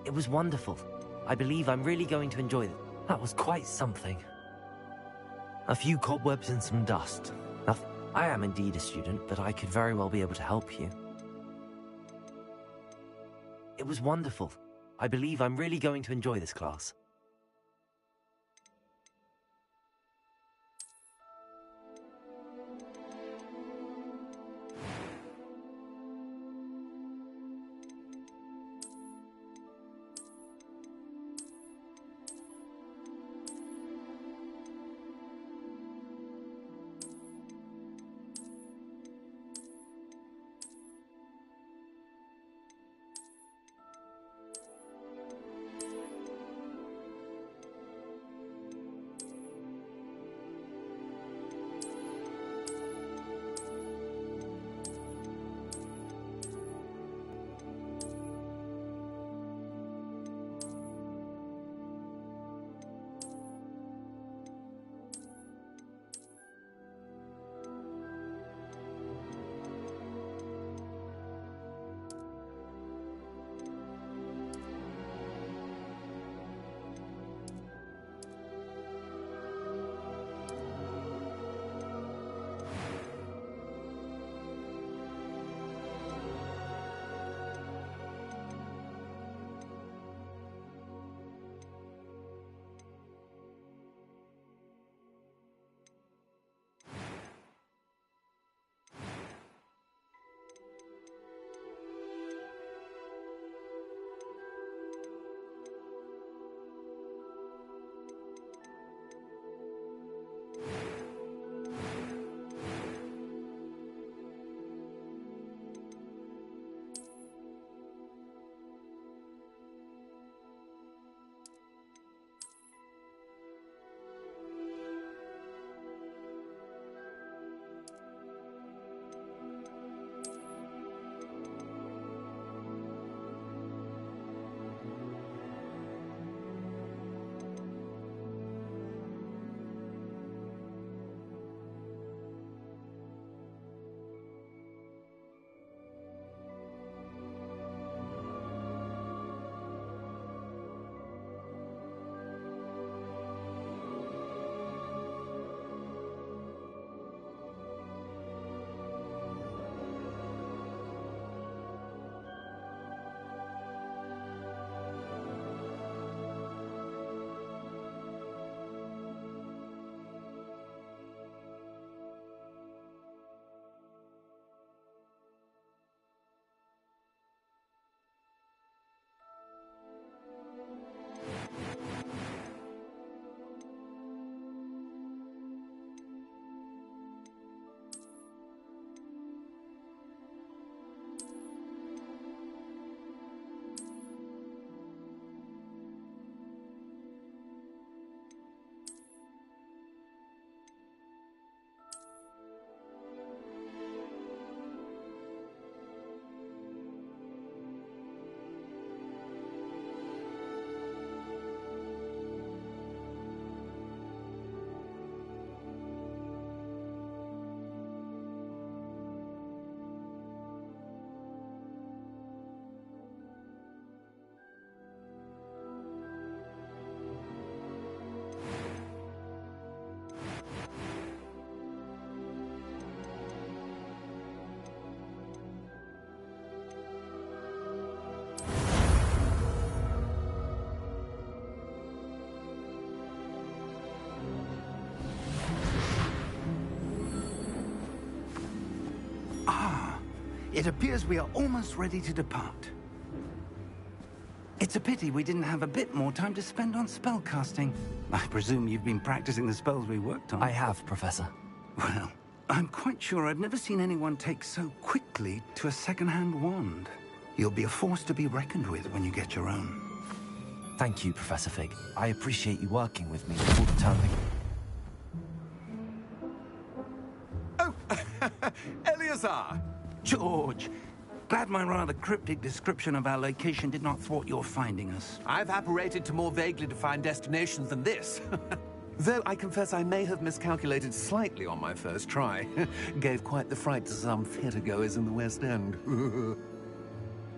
It was wonderful. I believe I'm really going to enjoy it. That was quite something. A few cobwebs and some dust. Nothing. I am indeed a student, but I could very well be able to help you. It was wonderful. I believe I'm really going to enjoy this class. It appears we are almost ready to depart. It's a pity we didn't have a bit more time to spend on spellcasting. I presume you've been practicing the spells we worked on. I have, Professor. Well, I'm quite sure I've never seen anyone take so quickly to a second-hand wand. You'll be a force to be reckoned with when you get your own. Thank you, Professor Fig. I appreciate you working with me all the time. Oh, Eleazar! George! Glad my rather cryptic description of our location did not thwart your finding us. I've apparated to more vaguely defined destinations than this. Though I confess I may have miscalculated slightly on my first try. Gave quite the fright to some theatre-goers in the West End.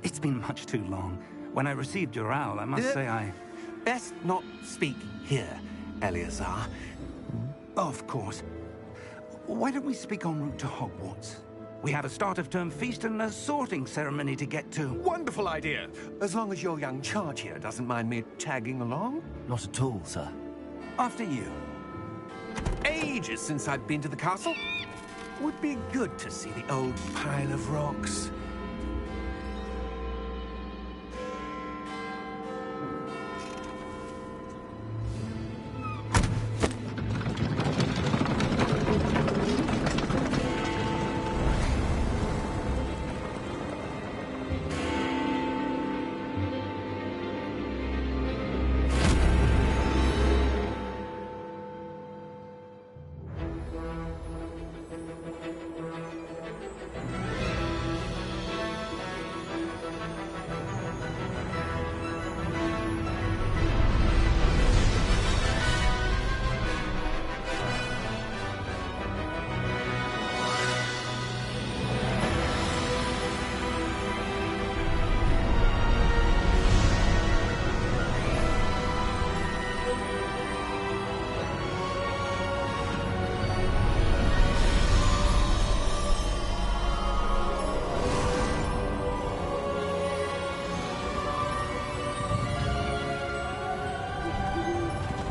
It's been much too long. When I received your owl, I must say I... Best not speak here, Eleazar. Of course. Why don't we speak en route to Hogwarts? We have a start-of-term feast and a sorting ceremony to get to. Wonderful idea. As long as your young charge here doesn't mind me tagging along. Not at all, sir. After you. Ages since I've been to the castle. Would be good to see the old pile of rocks.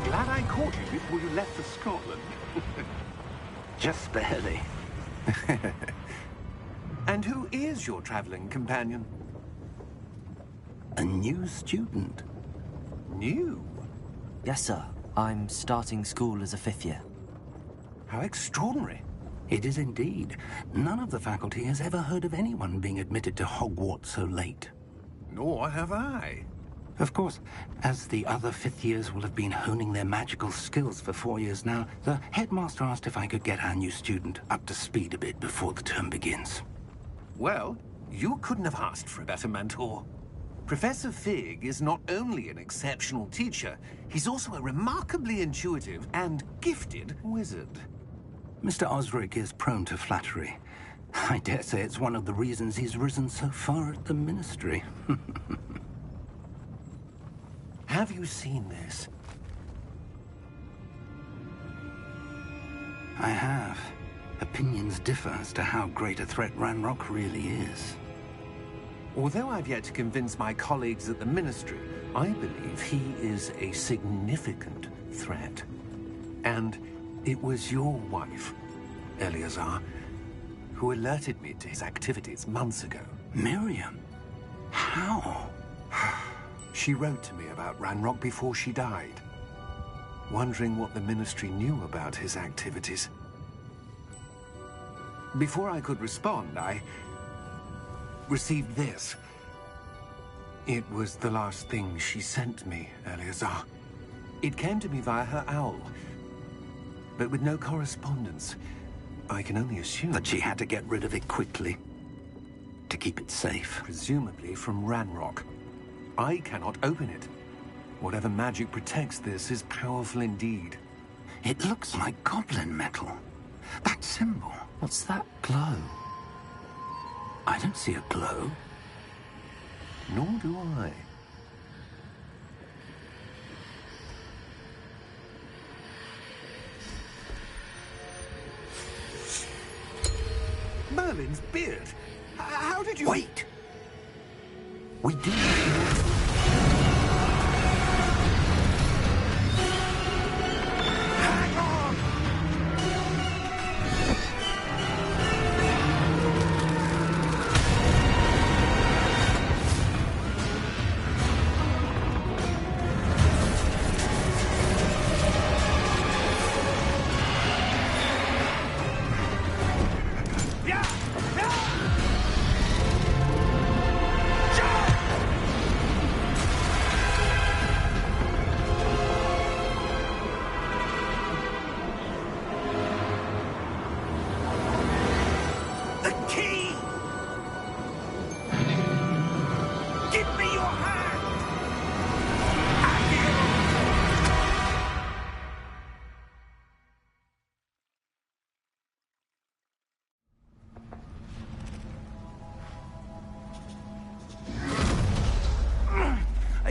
Glad I caught you before you left for Scotland. Just barely. And who is your traveling companion? A new student. New? Yes, sir. I'm starting school as a 5th year. How extraordinary. It is indeed. None of the faculty has ever heard of anyone being admitted to Hogwarts so late. Nor have I. Of course, as the other 5th years will have been honing their magical skills for 4 years now, the headmaster asked if I could get our new student up to speed a bit before the term begins. Well, you couldn't have asked for a better mentor. Professor Fig is not only an exceptional teacher, he's also a remarkably intuitive and gifted wizard. Mr. Osric is prone to flattery. I dare say it's one of the reasons he's risen so far at the Ministry. Have you seen this? I have. Opinions differ as to how great a threat Ranrock really is. Although I've yet to convince my colleagues at the Ministry, I believe he is a significant threat. And it was your wife, Eleazar, who alerted me to his activities months ago. Miriam? How? She wrote to me about Ranrock before she died, wondering what the Ministry knew about his activities. Before I could respond, I received this. It was the last thing she sent me, Eleazar. It came to me via her owl, but with no correspondence. I can only assume That she had to get rid of it quickly, to keep it safe. presumably from Ranrock. I cannot open it. Whatever magic protects this is powerful indeed. It looks like goblin metal. That symbol. What's that glow? I don't see a glow. Nor do I. Merlin's beard. How did you... Wait! We do. Hang on! Yeah! Yeah!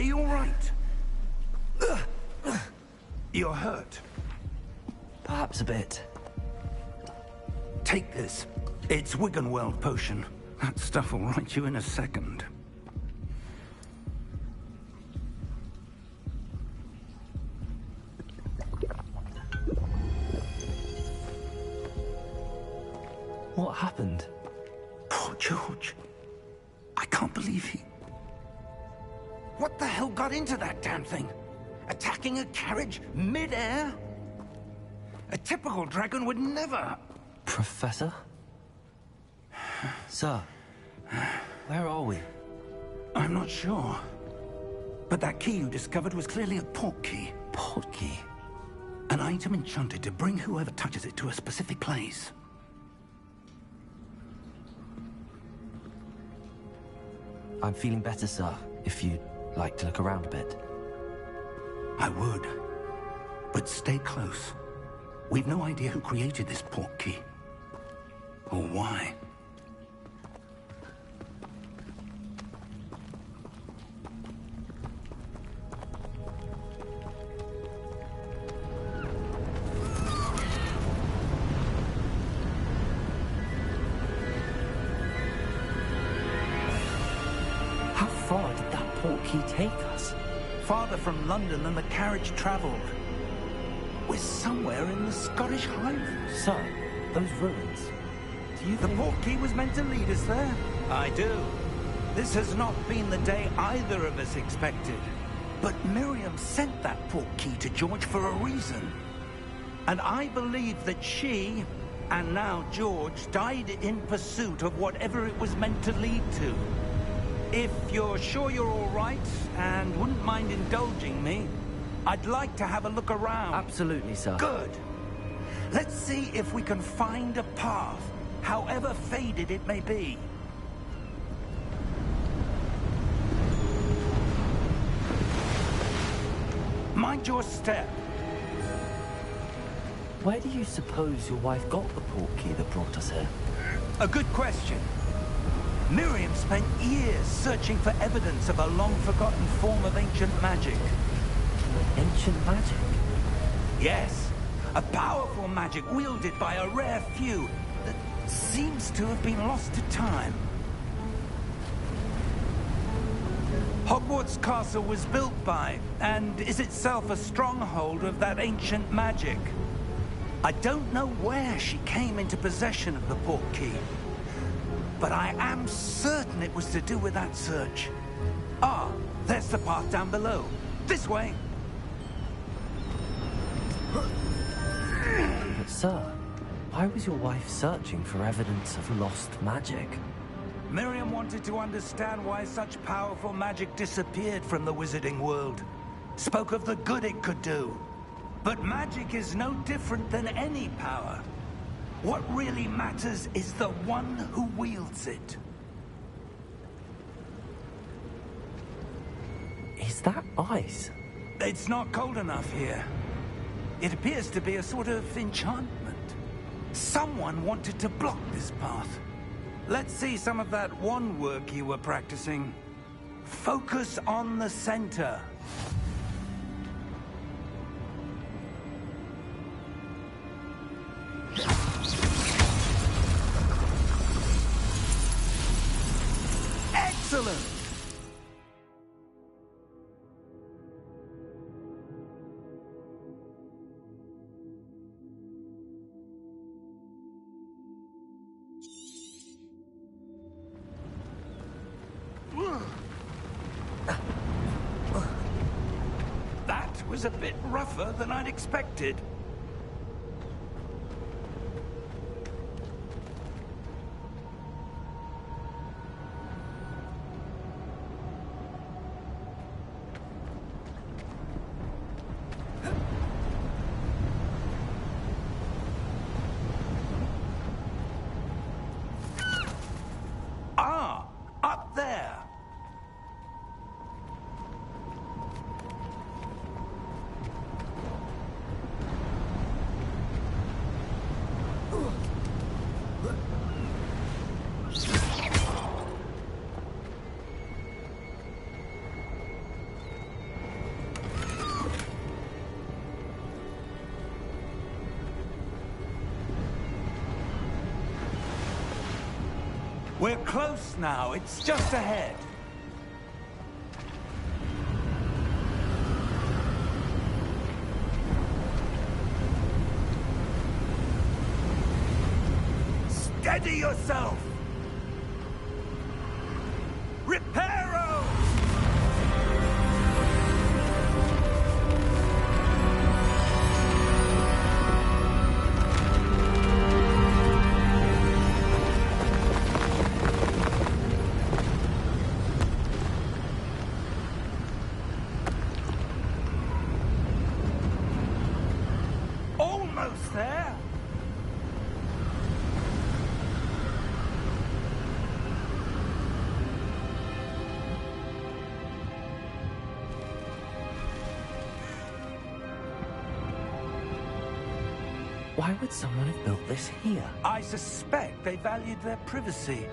you all right? You're hurt. Perhaps a bit. Take this. It's Wiggenweld potion. That stuff will right you in a second. What happened? Poor George. I can't believe he... What the hell got into that damn thing? Attacking a carriage mid-air? A typical dragon would never... Professor? Sir, where are we? I'm not sure. But that key you discovered was clearly a port key. Port key? An item enchanted to bring whoever touches it to a specific place. I'm feeling better, sir, if you'd like to look around a bit. I would. But stay close. We've no idea who created this port key. Or why. How far did that port key take us? Farther from London than the carriage traveled. We're somewhere in the Scottish Highlands. Sir, those ruins. Do you The think... port key was meant to lead us there? I do. This has not been the day either of us expected. But Miriam sent that port key to George for a reason. And I believe that she, and now George, died in pursuit of whatever it was meant to lead to. If you're sure you're all right, and wouldn't mind indulging me, I'd like to have a look around. Absolutely, sir. Good. Let's see if we can find a path, however faded it may be. Mind your step. Where do you suppose your wife got the port key that brought us here? A good question. Miriam spent years searching for evidence of a long-forgotten form of ancient magic. Ancient magic? Yes, a powerful magic wielded by a rare few that seems to have been lost to time. Hogwarts Castle was built by, and is itself a stronghold of that ancient magic. I don't know where she came into possession of the port key, but I am certain it was to do with that search. Ah, there's the path down below. This way. But sir, why was your wife searching for evidence of lost magic? Miriam wanted to understand why such powerful magic disappeared from the wizarding world. Spoke of the good it could do. But magic is no different than any power. What really matters is the one who wields it. Is that ice? It's not cold enough here. It appears to be a sort of enchantment. Someone wanted to block this path. Let's see some of that wand work you were practicing. Focus on the center. Excellent! That was a bit rougher than I'd expected. Ah, up there. We're close now. It's just ahead. Steady yourself! Reparo! Almost there! Why would someone have built this here? I suspect they valued their privacy.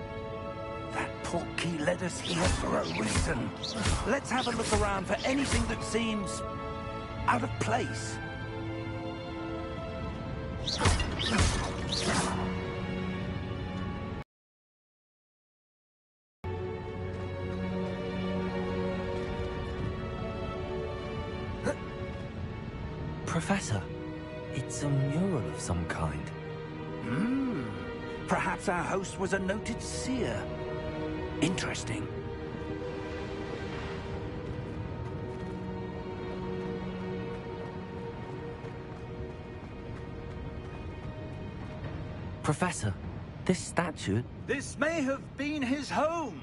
That portkey led us here for a reason. Let's have a look around for anything that seems out of place. Professor, it's a mural of some kind. Perhaps our host was a noted seer. Interesting. Professor, this statue... This may have been his home.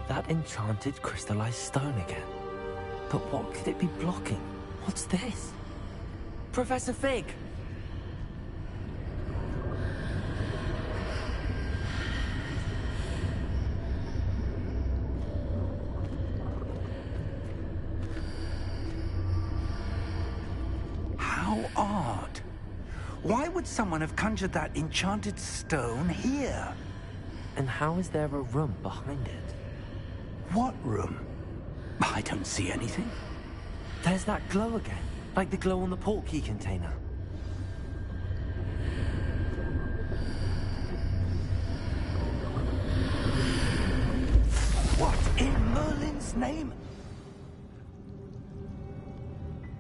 That enchanted crystallized stone again. But what could it be blocking? What's this? Professor Fig! How odd. Why would someone have conjured that enchanted stone here? And how is there a room behind it? What room? I don't see anything. There's that glow again, like the glow on the portkey container. What in Merlin's name?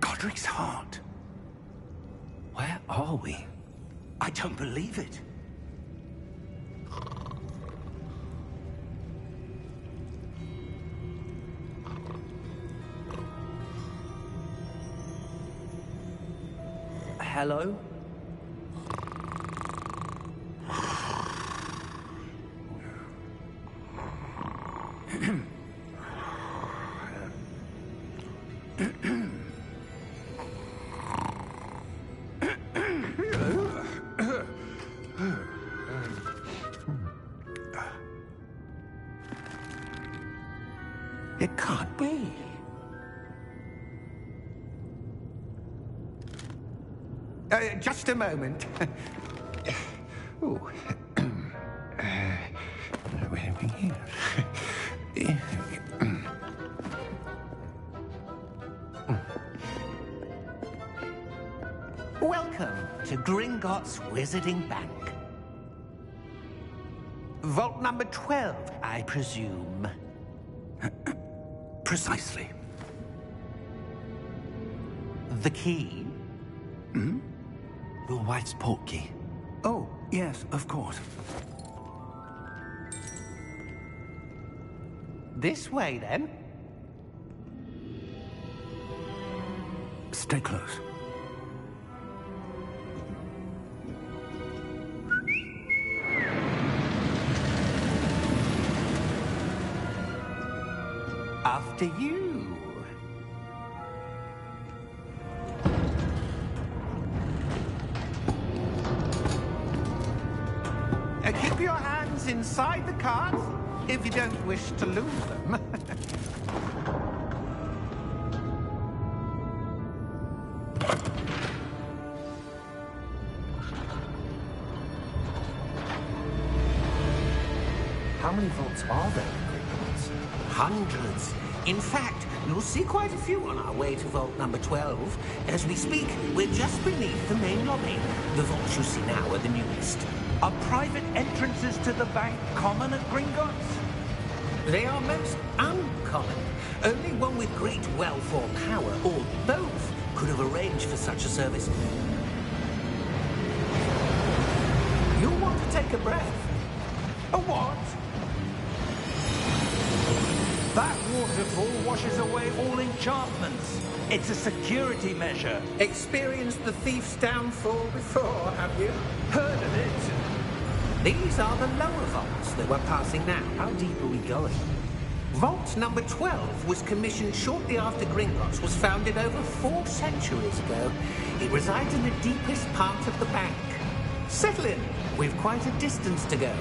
Godric's heart. Where are we? I don't believe it. Hello? It can't be. Just a moment. Ooh. Where are we here? Welcome to Gringotts Wizarding Bank. Vault number 12, I presume. Precisely. The key? Your wife's portkey. Oh, yes, of course. This way, then. Stay close. After you. Keep your hands inside the cart if you don't wish to lose them. How many vaults are there in Gringotts? Hundreds. In fact, You'll see quite a few on our way to Vault number 12. As we speak, we're just beneath the main lobby. The vaults you see now are the newest. Are private entrances to the bank common at Gringotts? They are most uncommon. Only one with great wealth or power, or both, could have arranged for such a service. You'll want to take a breath. A what? That waterfall washes away all enchantments. It's a security measure. Experienced the thief's downfall before, have you? Heard of it? These are the lower vaults that we're passing now. How deep are we going? Vault number 12 was commissioned shortly after Gringotts was founded over 4 centuries ago. It resides in the deepest part of the bank. Settle in. We've quite a distance to go.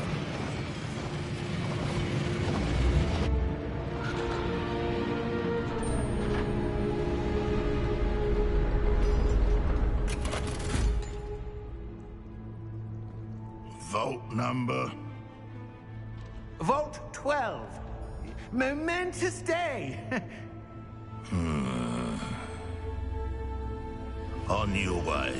Vault number? Vault 12. Momentous day. On your way.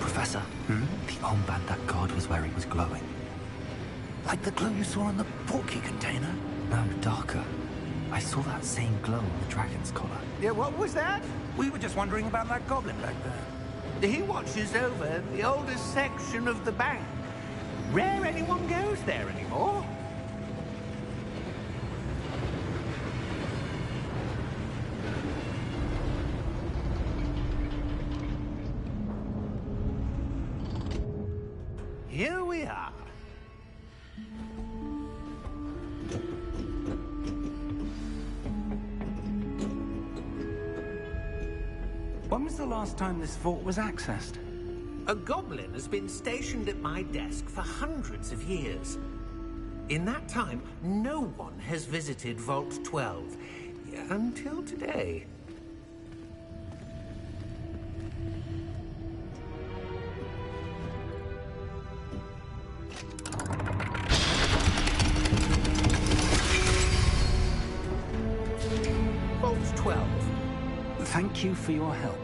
Professor, the armband that guard was wearing was glowing. Like the glow you saw on the portkey container? No, darker. I saw that same glow on the dragon's collar. Yeah, what was that? We were just wondering about that goblin back there. He watches over the oldest section of the bank. Rare anyone goes there anymore. Here we are. When was the last time this vault was accessed? A goblin has been stationed at my desk for hundreds of years. In that time, no one has visited Vault 12. Until today. Vault 12. Thank you for your help.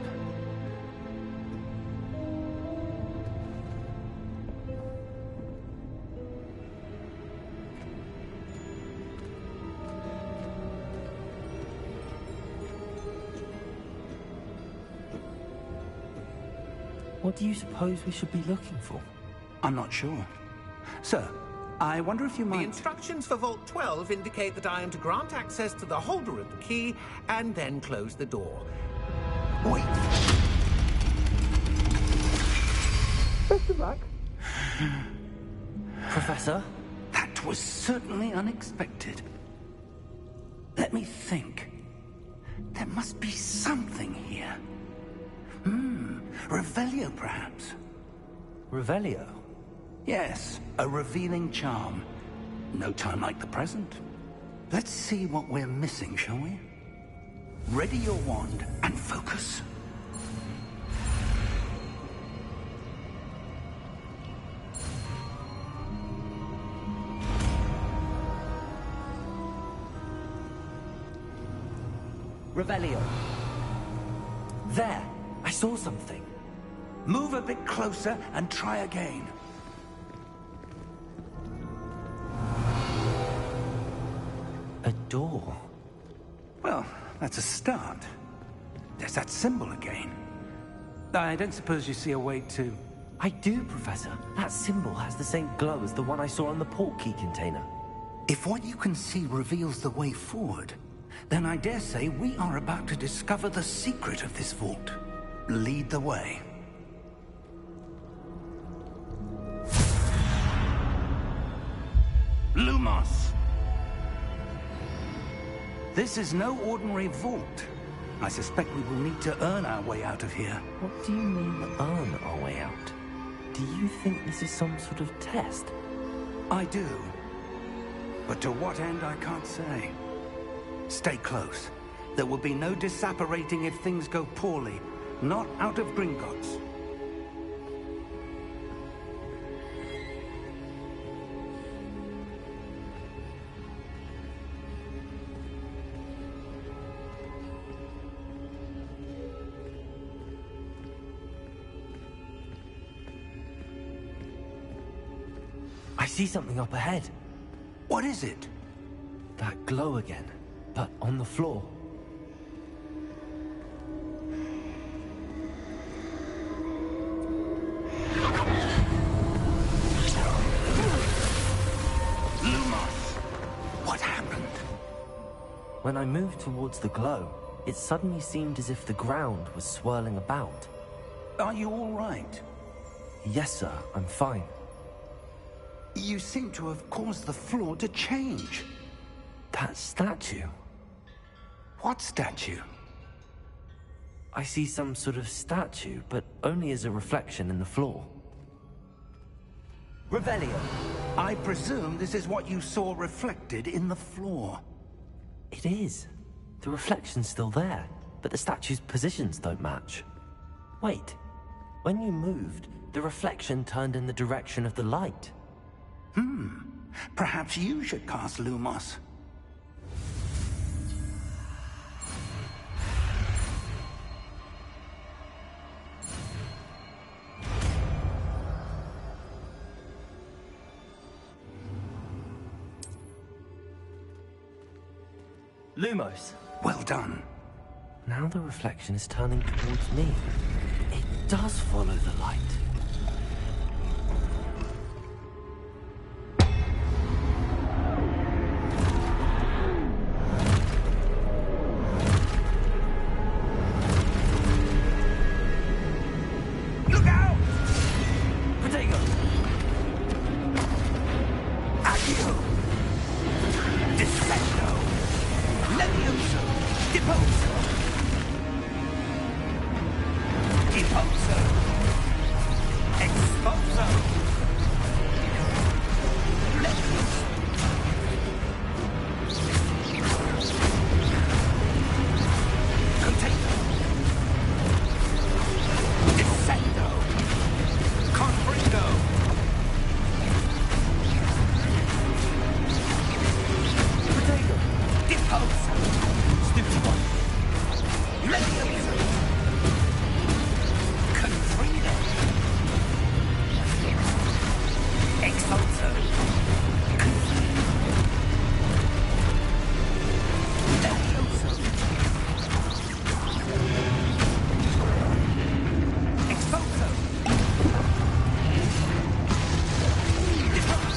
What do you suppose we should be looking for? I'm not sure. Sir, I wonder if you The might... instructions for Vault 12 indicate that I am to grant access to the holder of the key and then close the door. Wait! Best of luck. Professor? That was certainly unexpected. Let me think. There must be something here. Revelio, perhaps? Revelio? Yes, a revealing charm. No time like the present. Let's see what we're missing, shall we? Ready your wand and focus. Revelio. There! I saw something. Move a bit closer and try again. A door. Well, that's a start. There's that symbol again. I don't suppose you see a way to... I do, Professor. That symbol has the same glow as the one I saw on the portkey container. If what you can see reveals the way forward, then I dare say we are about to discover the secret of this vault. Lead the way. Lumos! This is no ordinary vault. I suspect we will need to earn our way out of here. What do you mean, earn our way out? Do you think this is some sort of test? I do. But to what end, I can't say. Stay close. There will be no disapparating if things go poorly. Not out of Gringotts. I see something up ahead. What is it? That glow again, but on the floor. What happened? When I moved towards the glow, it suddenly seemed as if the ground was swirling about. Are you all right? Yes, sir, I'm fine. You seem to have caused the floor to change. That statue. What statue? I see some sort of statue, but only as a reflection in the floor. Revelio. I presume this is what you saw reflected in the floor. It is. The reflection's still there, but the statue's positions don't match. Wait. When you moved, the reflection turned in the direction of the light. Perhaps you should cast Lumos. Lumos. Well done. Now the reflection is turning towards me. It does follow the light. Look out! Protego! Accio! Descendo! Levioso! Deposo! Deposo! Exposo! Levioso! Container! Descendo! Confringo! Protego! Deposo! Stupid one. Levioso! Confringo! Expulso! Levioso! Expulso! Deposo!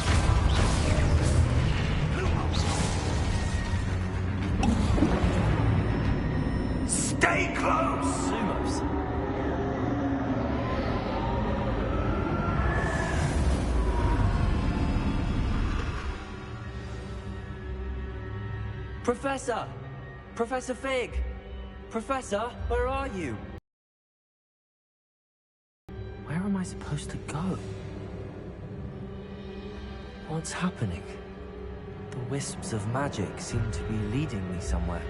Stay close! Lumos. Professor! Professor Fig! Professor, where are you? Where am I supposed to go? What's happening? The wisps of magic seem to be leading me somewhere.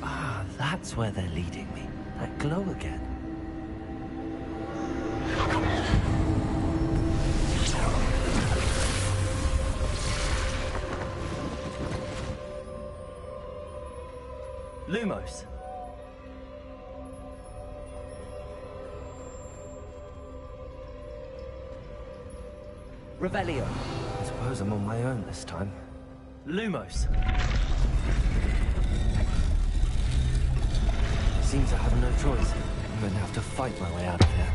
Ah, that's where they're leading me. That glow again. Lumos. Revelio. I suppose I'm on my own this time. Lumos. Seems I have no choice. I'm going to have to fight my way out of here.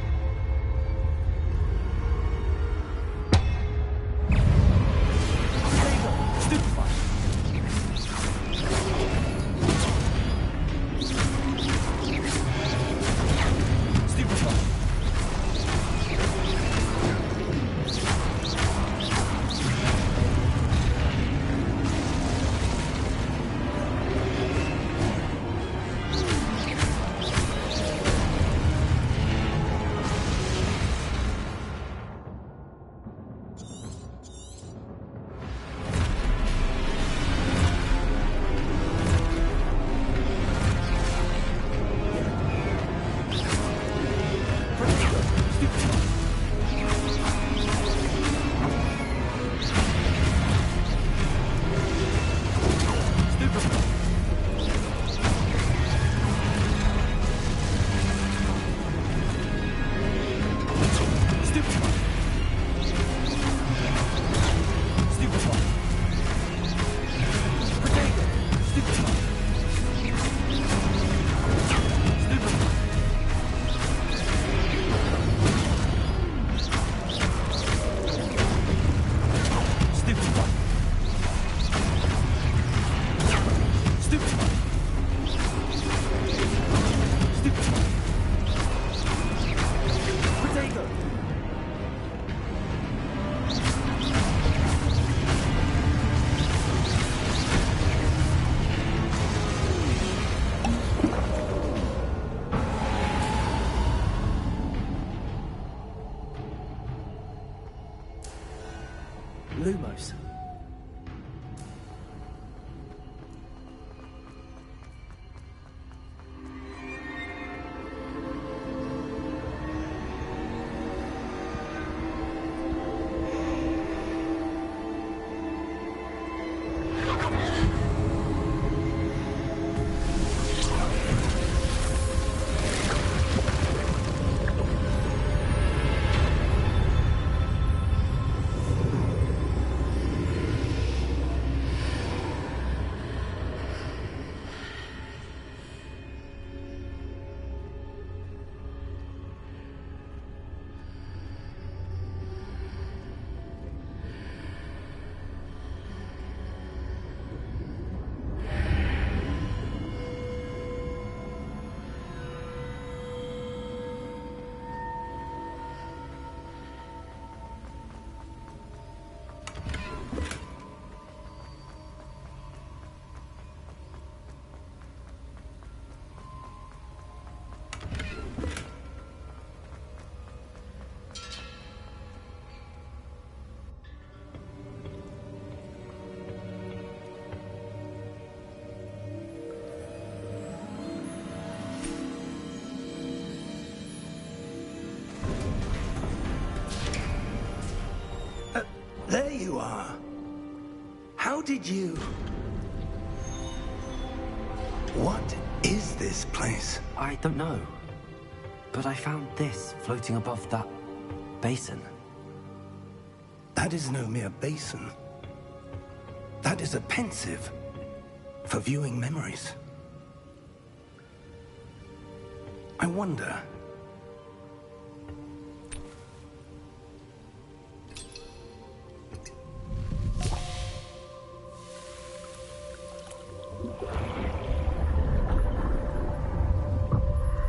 Stupefy. Stupefy. are. How did you... What is this place? I don't know. But I found this floating above that basin. That is no mere basin. That is a pensive for viewing memories. I wonder...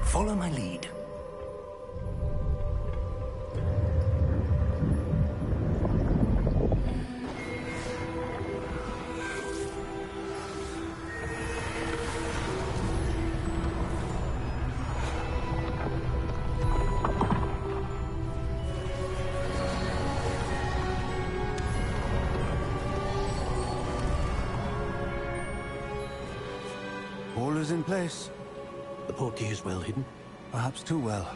Follow my lead. All is in place. The portkey is well hidden. Perhaps too well.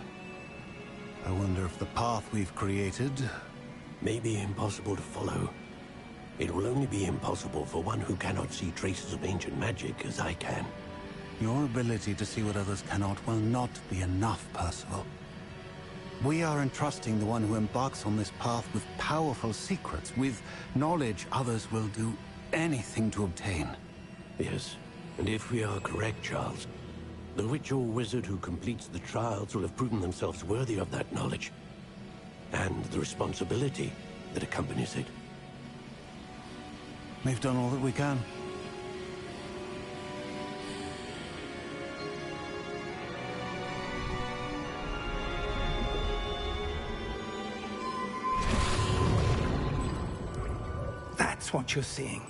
I wonder if the path we've created... May be impossible to follow. It will only be impossible for one who cannot see traces of ancient magic as I can. Your ability to see what others cannot will not be enough, Percival. We are entrusting the one who embarks on this path with powerful secrets, with knowledge others will do anything to obtain. Yes, and if we are correct, Charles, the witch or wizard who completes the trials will have proven themselves worthy of that knowledge, and the responsibility that accompanies it. We've done all that we can. That's what you're seeing.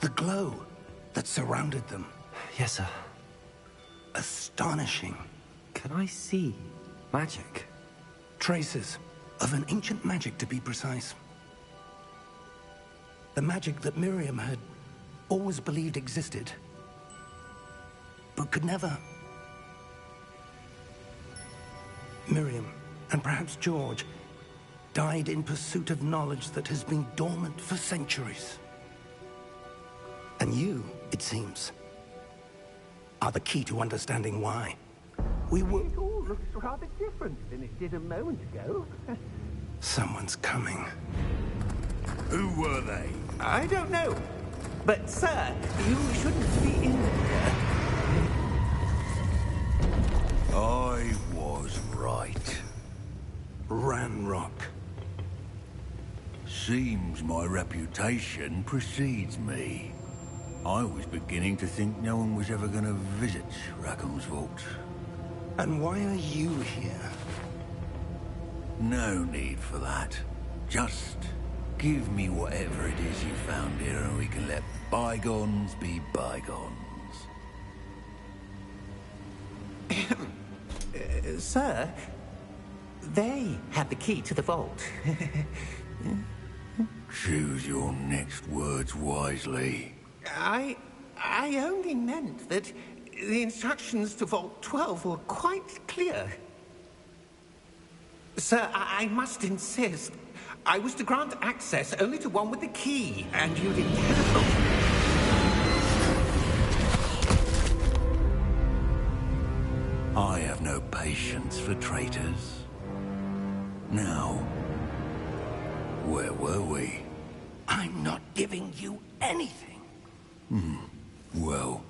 The glow that surrounded them. Yes, sir. Astonishing. Can I see magic? Traces of an ancient magic, to be precise. The magic that Miriam had always believed existed, but could never. Miriam, and perhaps George, died in pursuit of knowledge that has been dormant for centuries. And you, it seems, are the key to understanding why. We will... It all looks rather different than it did a moment ago. Someone's coming. Who were they? I don't know. But, sir, you shouldn't be in here. I was right. Ranrock. Seems my reputation precedes me. I was beginning to think no one was ever going to visit Rackham's Vault. And why are you here? No need for that. Just give me whatever it is you found here and we can let bygones be bygones. Sir, they had the key to the vault. Choose your next words wisely. I only meant that the instructions to Vault 12 were quite clear. Sir, I must insist. I was to grant access only to one with the key, and you didn't have... I have no patience for traitors. Now, where were we? I'm not giving you anything. Well,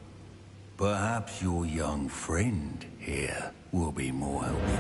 perhaps your young friend here will be more helpful.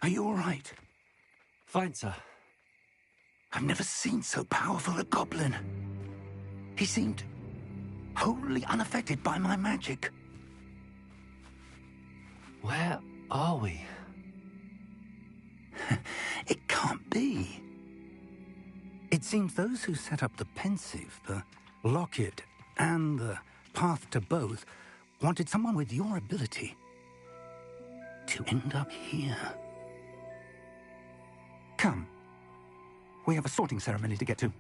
Are you all right? Fine, sir. I've never seen so powerful a goblin. He seemed wholly unaffected by my magic. Where are we? It can't be. It seems those who set up the pensive, the locket, and the path to both wanted someone with your ability to end up here. Come. We have a sorting ceremony to get to.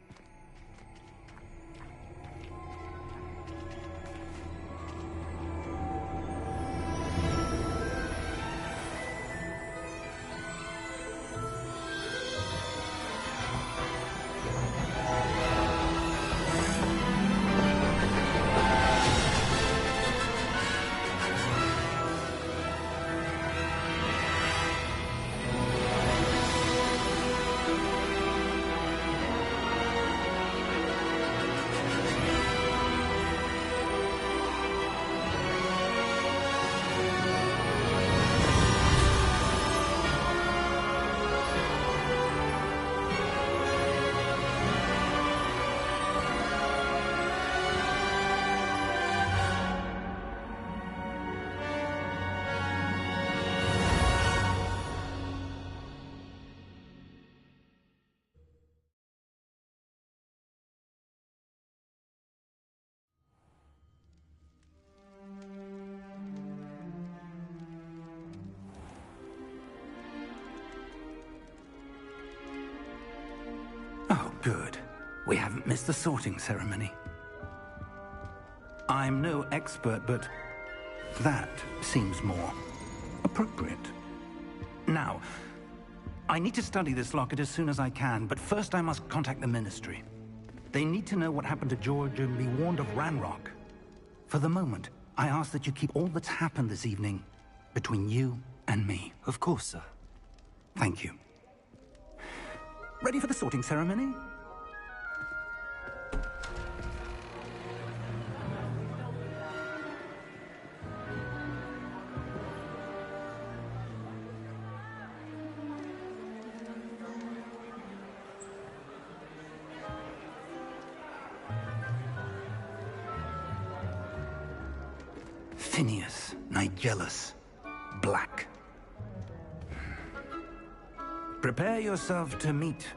Oh, good. We haven't missed the sorting ceremony. I'm no expert, but that seems more appropriate. Now, I need to study this locket as soon as I can, but first I must contact the Ministry. They need to know what happened to George and be warned of Ranrock. For the moment, I ask that you keep all that's happened this evening between you and me. Of course, sir. Thank you. Ready for the sorting ceremony? Phineas, Nigellus, Black. Prepare yourself to meet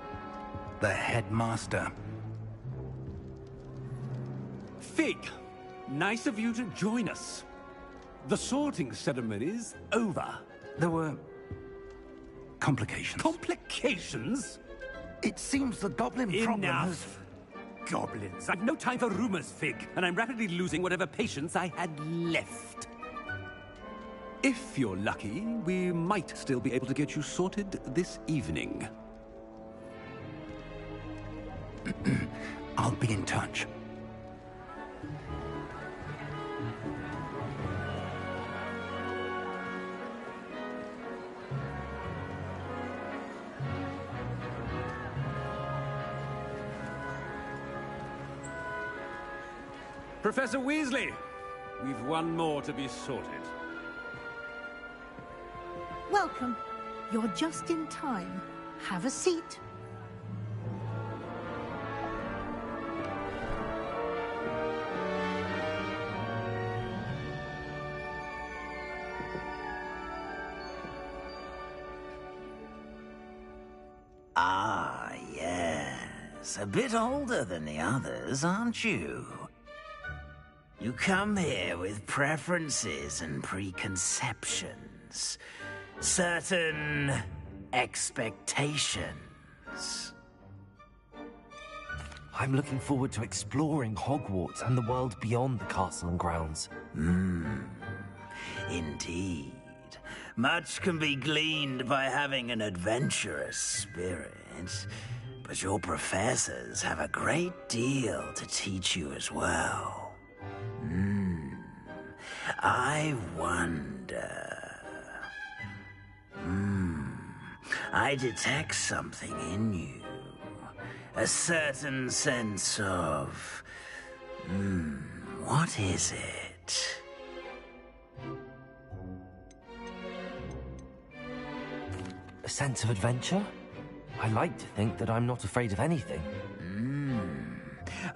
the headmaster. Fig, nice of you to join us. The sorting ceremony's over. There were complications. Complications? It seems the goblin problem has... Enough. Goblins. I've no time for rumors, Fig, and I'm rapidly losing whatever patience I had left. If you're lucky, we might still be able to get you sorted this evening. I'll be in touch. Professor Weasley, we've one more to be sorted. Welcome. You're just in time. Have a seat. Ah, yes. A bit older than the others, aren't you? You come here with preferences and preconceptions. Certain expectations. I'm looking forward to exploring Hogwarts and the world beyond the castle and grounds. Indeed. Much can be gleaned by having an adventurous spirit, but your professors have a great deal to teach you as well. I wonder... I detect something in you. A certain sense of... what is it? A sense of adventure? I like to think that I'm not afraid of anything.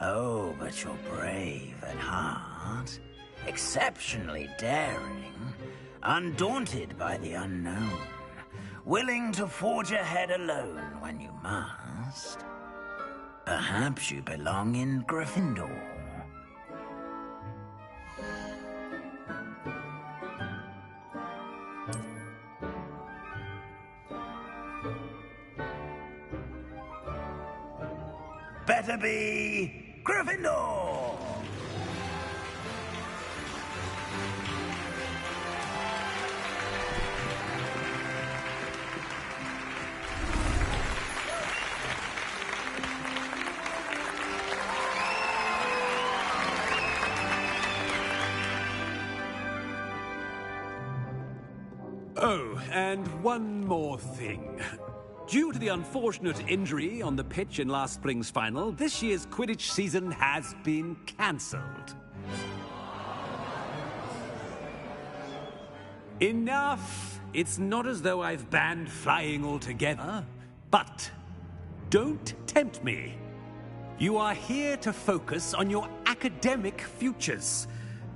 Oh, but you're brave at heart. Exceptionally daring. Undaunted by the unknown. Willing to forge ahead alone when you must. Perhaps you belong in Gryffindor. Better be Gryffindor! Oh, and one more thing. Due to the unfortunate injury on the pitch in last spring's final, this year's Quidditch season has been cancelled. Enough! It's not as though I've banned flying altogether, but don't tempt me. You are here to focus on your academic futures.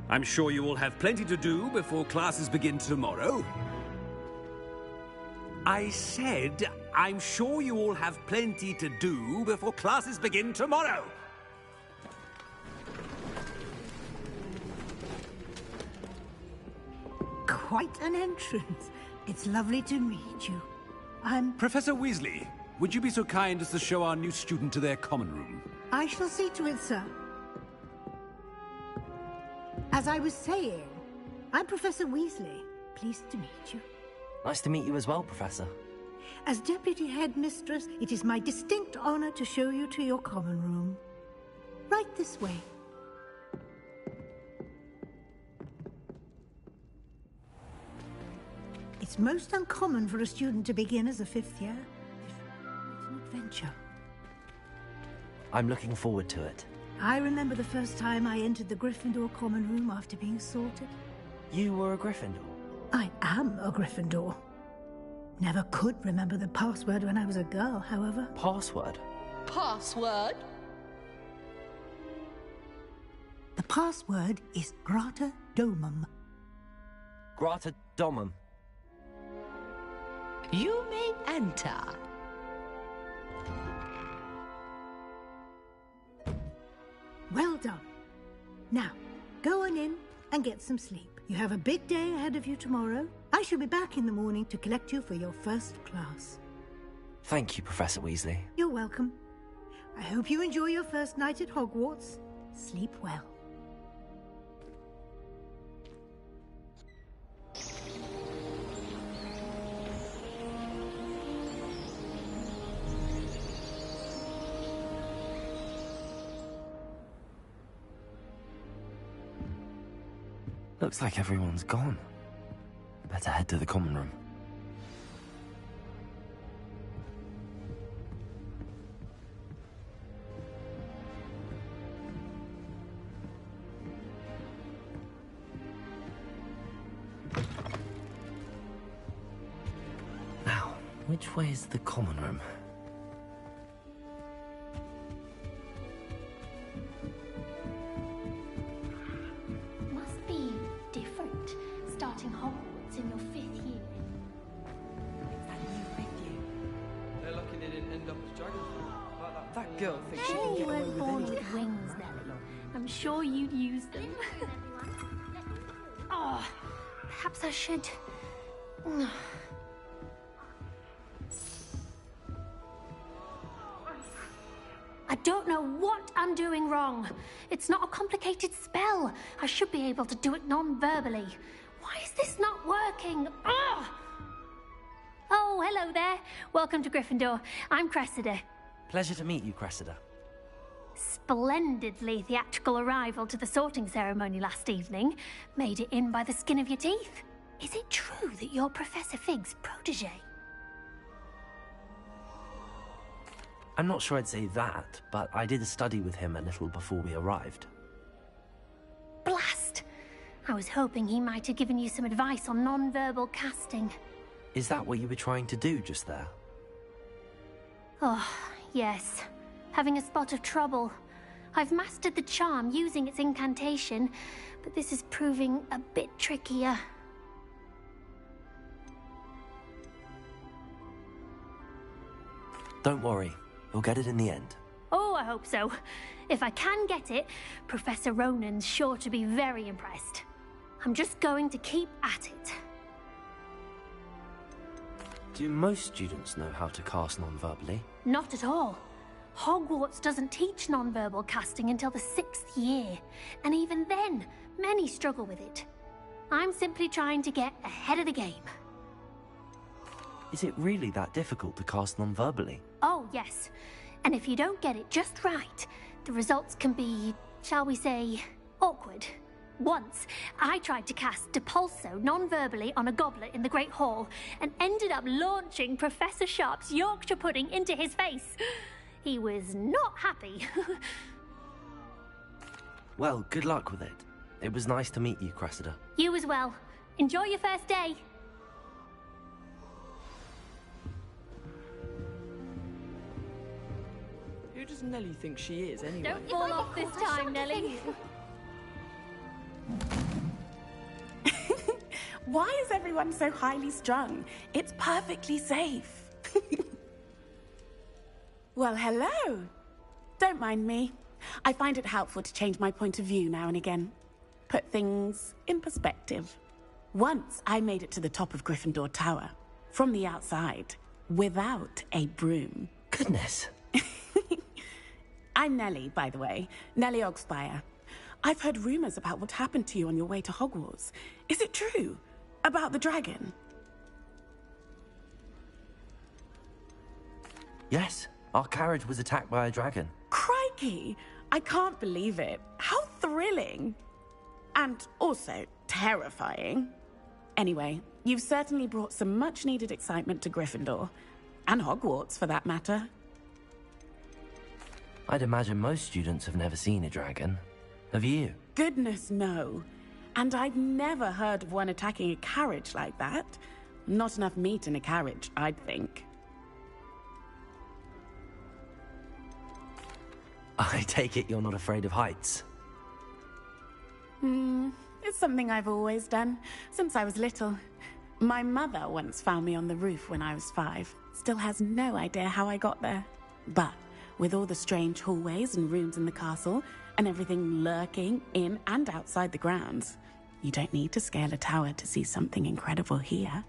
I'm sure you will have plenty to do before classes begin tomorrow. I said, I'm sure you all have plenty to do before classes begin tomorrow. Quite an entrance. It's lovely to meet you. I'm... Professor Weasley, would you be so kind as to show our new student to their common room? I shall see to it, sir. As I was saying, I'm Professor Weasley. Pleased to meet you. Nice to meet you as well, Professor. As Deputy Headmistress, it is my distinct honor to show you to your common room. Right this way. It's most uncommon for a student to begin as a fifth year. It's an adventure. I'm looking forward to it. I remember the first time I entered the Gryffindor common room after being sorted. You were a Gryffindor? I am a Gryffindor. Never could remember the password when I was a girl, however. Password? Password? The password is Grata Domum. Grata Domum. You may enter. Well done. Now, go on in and get some sleep. You have a big day ahead of you tomorrow. I shall be back in the morning to collect you for your first class. Thank you, Professor Weasley. You're welcome. I hope you enjoy your first night at Hogwarts. Sleep well. Looks like everyone's gone. Better head to the common room. Now, which way is the common room? Starting Hogwarts in your 5th year. Is that you with you? They're lucky they didn't end up as dragonflies. Like that girl thinks she Hey, can you get away weren't with born anything. with wings, Nellie. I'm sure you'd use them. Oh, perhaps I should... I don't know what I'm doing wrong. It's not a complicated spell. I should be able to do it non-verbally. Why is this not working? Ugh! Oh, hello there. Welcome to Gryffindor. I'm Cressida. Pleasure to meet you, Cressida. Splendidly theatrical arrival to the sorting ceremony last evening. Made it in by the skin of your teeth. Is it true that you're Professor Fig's protege? I'm not sure I'd say that, but I did study with him a little before we arrived. Blast! I was hoping he might have given you some advice on non-verbal casting. Is that what you were trying to do just there? Oh, yes. Having a spot of trouble. I've mastered the charm using its incantation, but this is proving a bit trickier. Don't worry, you'll get it in the end. Oh, I hope so. If I can get it, Professor Ronan's sure to be very impressed. I'm just going to keep at it. Do most students know how to cast non-verbally? Not at all. Hogwarts doesn't teach nonverbal casting until the 6th year, and even then, many struggle with it. I'm simply trying to get ahead of the game. Is it really that difficult to cast non-verbally? Oh, yes. And if you don't get it just right, the results can be, shall we say, awkward. Once, I tried to cast Depulso non-verbally on a goblet in the Great Hall and ended up launching Professor Sharp's Yorkshire pudding into his face. He was not happy. Well, good luck with it. It was nice to meet you, Cressida. You as well. Enjoy your first day. Who does Nellie think she is, anyway? Don't fall off this time, Nellie. Why is everyone so highly strung? It's perfectly safe. Well, hello. Don't mind me. I find it helpful to change my point of view now and again. Put things in perspective. Once I made it to the top of Gryffindor Tower, from the outside, without a broom. Goodness. I'm Nellie, by the way. Nellie Ogspire. I've heard rumors about what happened to you on your way to Hogwarts. Is it true? About the dragon? Yes, our carriage was attacked by a dragon. Crikey! I can't believe it. How thrilling! And also terrifying. Anyway, you've certainly brought some much-needed excitement to Gryffindor. And Hogwarts, for that matter. I'd imagine most students have never seen a dragon. Have you? Goodness, no. And I've never heard of one attacking a carriage like that. Not enough meat in a carriage, I'd think. I take it you're not afraid of heights. It's something I've always done, since I was little. My mother once found me on the roof when I was 5. Still has no idea how I got there. But with all the strange hallways and rooms in the castle, and everything lurking in and outside the grounds, you don't need to scale a tower to see something incredible here.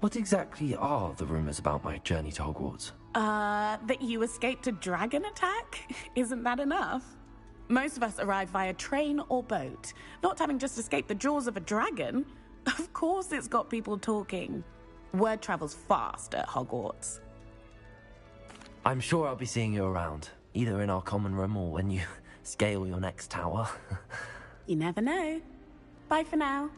What exactly are the rumors about my journey to Hogwarts? That you escaped a dragon attack? Isn't that enough? Most of us arrive via train or boat, not having just escaped the jaws of a dragon. Of course it's got people talking. Word travels fast at Hogwarts. I'm sure I'll be seeing you around, either in our common room or when you scale your next tower. You never know. Bye for now.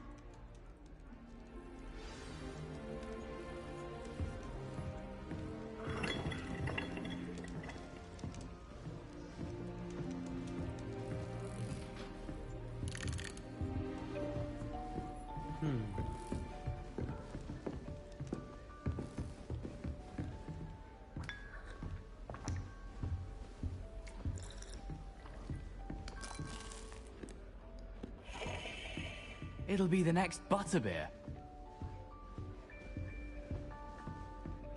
It'll be the next butterbeer.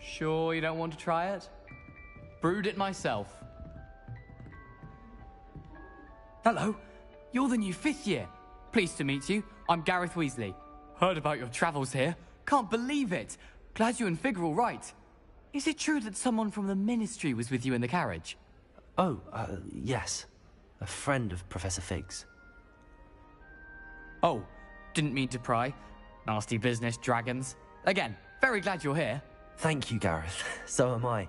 Sure you don't want to try it? Brewed it myself. Hello, you're the new 5th year. Pleased to meet you. I'm Gareth Weasley. Heard about your travels here. Can't believe it. Glad you and Fig are all right. Is it true that someone from the Ministry was with you in the carriage? Oh, yes. A friend of Professor Fig's. Oh, didn't mean to pry. Nasty business, dragons. Again, very glad you're here. Thank you, Gareth. So am I.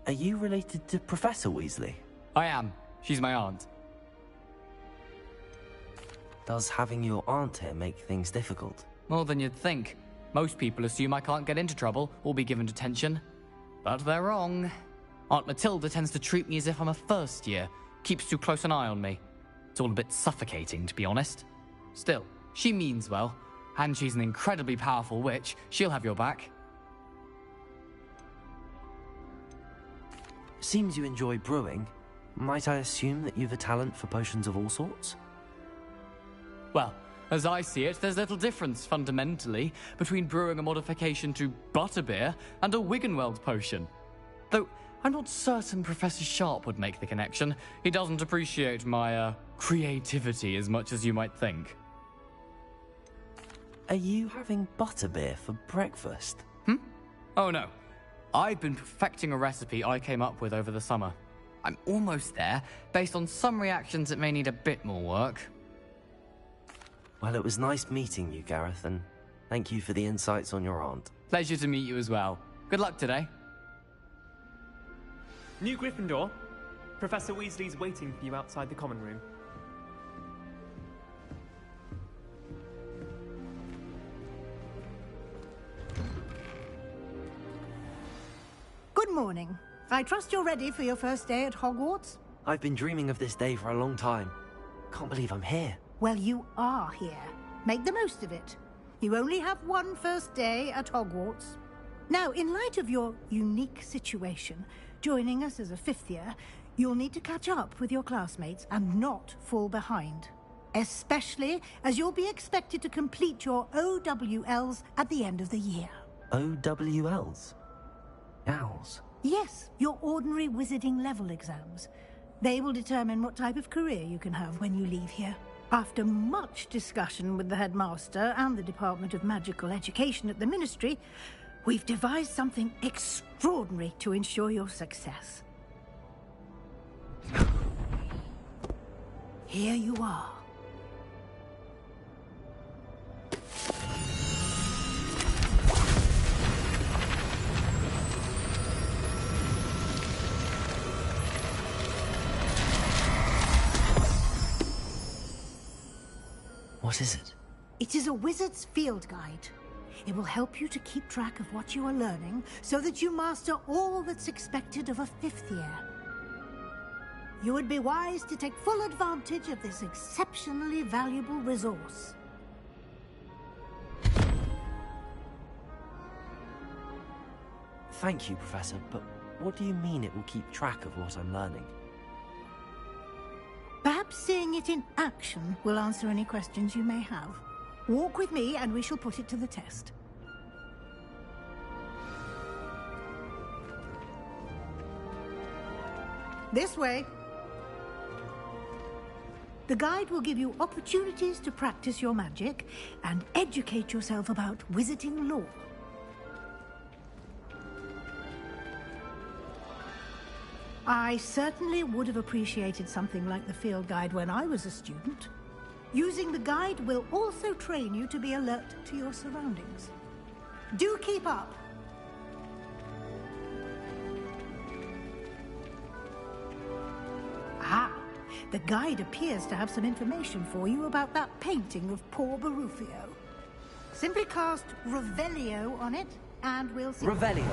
Are you related to Professor Weasley? I am. She's my aunt. Does having your aunt here make things difficult? More than you'd think. Most people assume I can't get into trouble or be given detention. But they're wrong. Aunt Matilda tends to treat me as if I'm a first year. Keeps too close an eye on me. It's all a bit suffocating, to be honest. Still, she means well. And she's an incredibly powerful witch. She'll have your back. Seems you enjoy brewing. Might I assume that you've a talent for potions of all sorts? Well, as I see it, there's little difference, fundamentally, between brewing a modification to butterbeer and a Wiggenweld potion. Though, I'm not certain Professor Sharp would make the connection. He doesn't appreciate my, creativity as much as you might think. Are you having butterbeer for breakfast? Oh no. I've been perfecting a recipe I came up with over the summer. I'm almost there. Based on some reactions, it may need a bit more work. Well, it was nice meeting you, Gareth, and thank you for the insights on your aunt. Pleasure to meet you as well. Good luck today. New Gryffindor. Professor Weasley's waiting for you outside the common room. Good morning. I trust you're ready for your first day at Hogwarts? I've been dreaming of this day for a long time. Can't believe I'm here. Well, you are here. Make the most of it. You only have one first day at Hogwarts. Now, in light of your unique situation, joining us as a fifth year, you'll need to catch up with your classmates and not fall behind. Especially as you'll be expected to complete your OWLs at the end of the year. OWLs? Owls? Yes, your ordinary wizarding level exams. They will determine what type of career you can have when you leave here. After much discussion with the headmaster and the Department of Magical Education at the Ministry, we've devised something extraordinary to ensure your success. Here you are. What is it? It is a wizard's field guide. It will help you to keep track of what you are learning so that you master all that's expected of a fifth year. You would be wise to take full advantage of this exceptionally valuable resource. Thank you, Professor, but what do you mean it will keep track of what I'm learning? Perhaps seeing it in action will answer any questions you may have. Walk with me and we shall put it to the test. This way. The guide will give you opportunities to practice your magic and educate yourself about wizarding lore. I certainly would have appreciated something like the field guide when I was a student. Using the guide will also train you to be alert to your surroundings. Do keep up! Ah, the guide appears to have some information for you about that painting of poor Barufio. Simply cast Revelio on it, and we'll see... Revelio?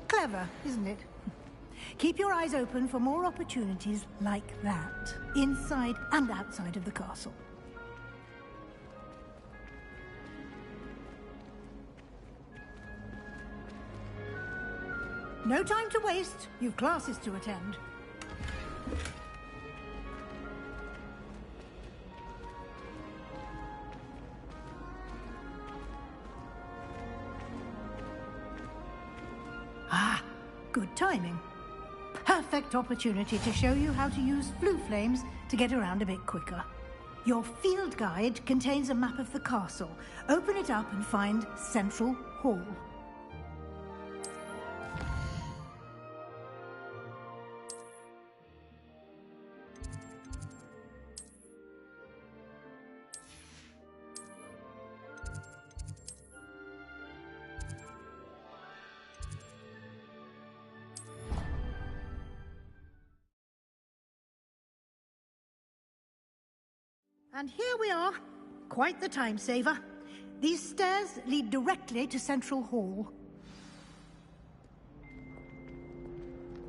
Clever, isn't it? Keep your eyes open for more opportunities like that, inside and outside of the castle. No time to waste. You've classes to attend. Ah, good timing. Perfect opportunity to show you how to use flue flames to get around a bit quicker. Your field guide contains a map of the castle. Open it up and find Central Hall. And here we are. Quite the time saver. These stairs lead directly to Central Hall.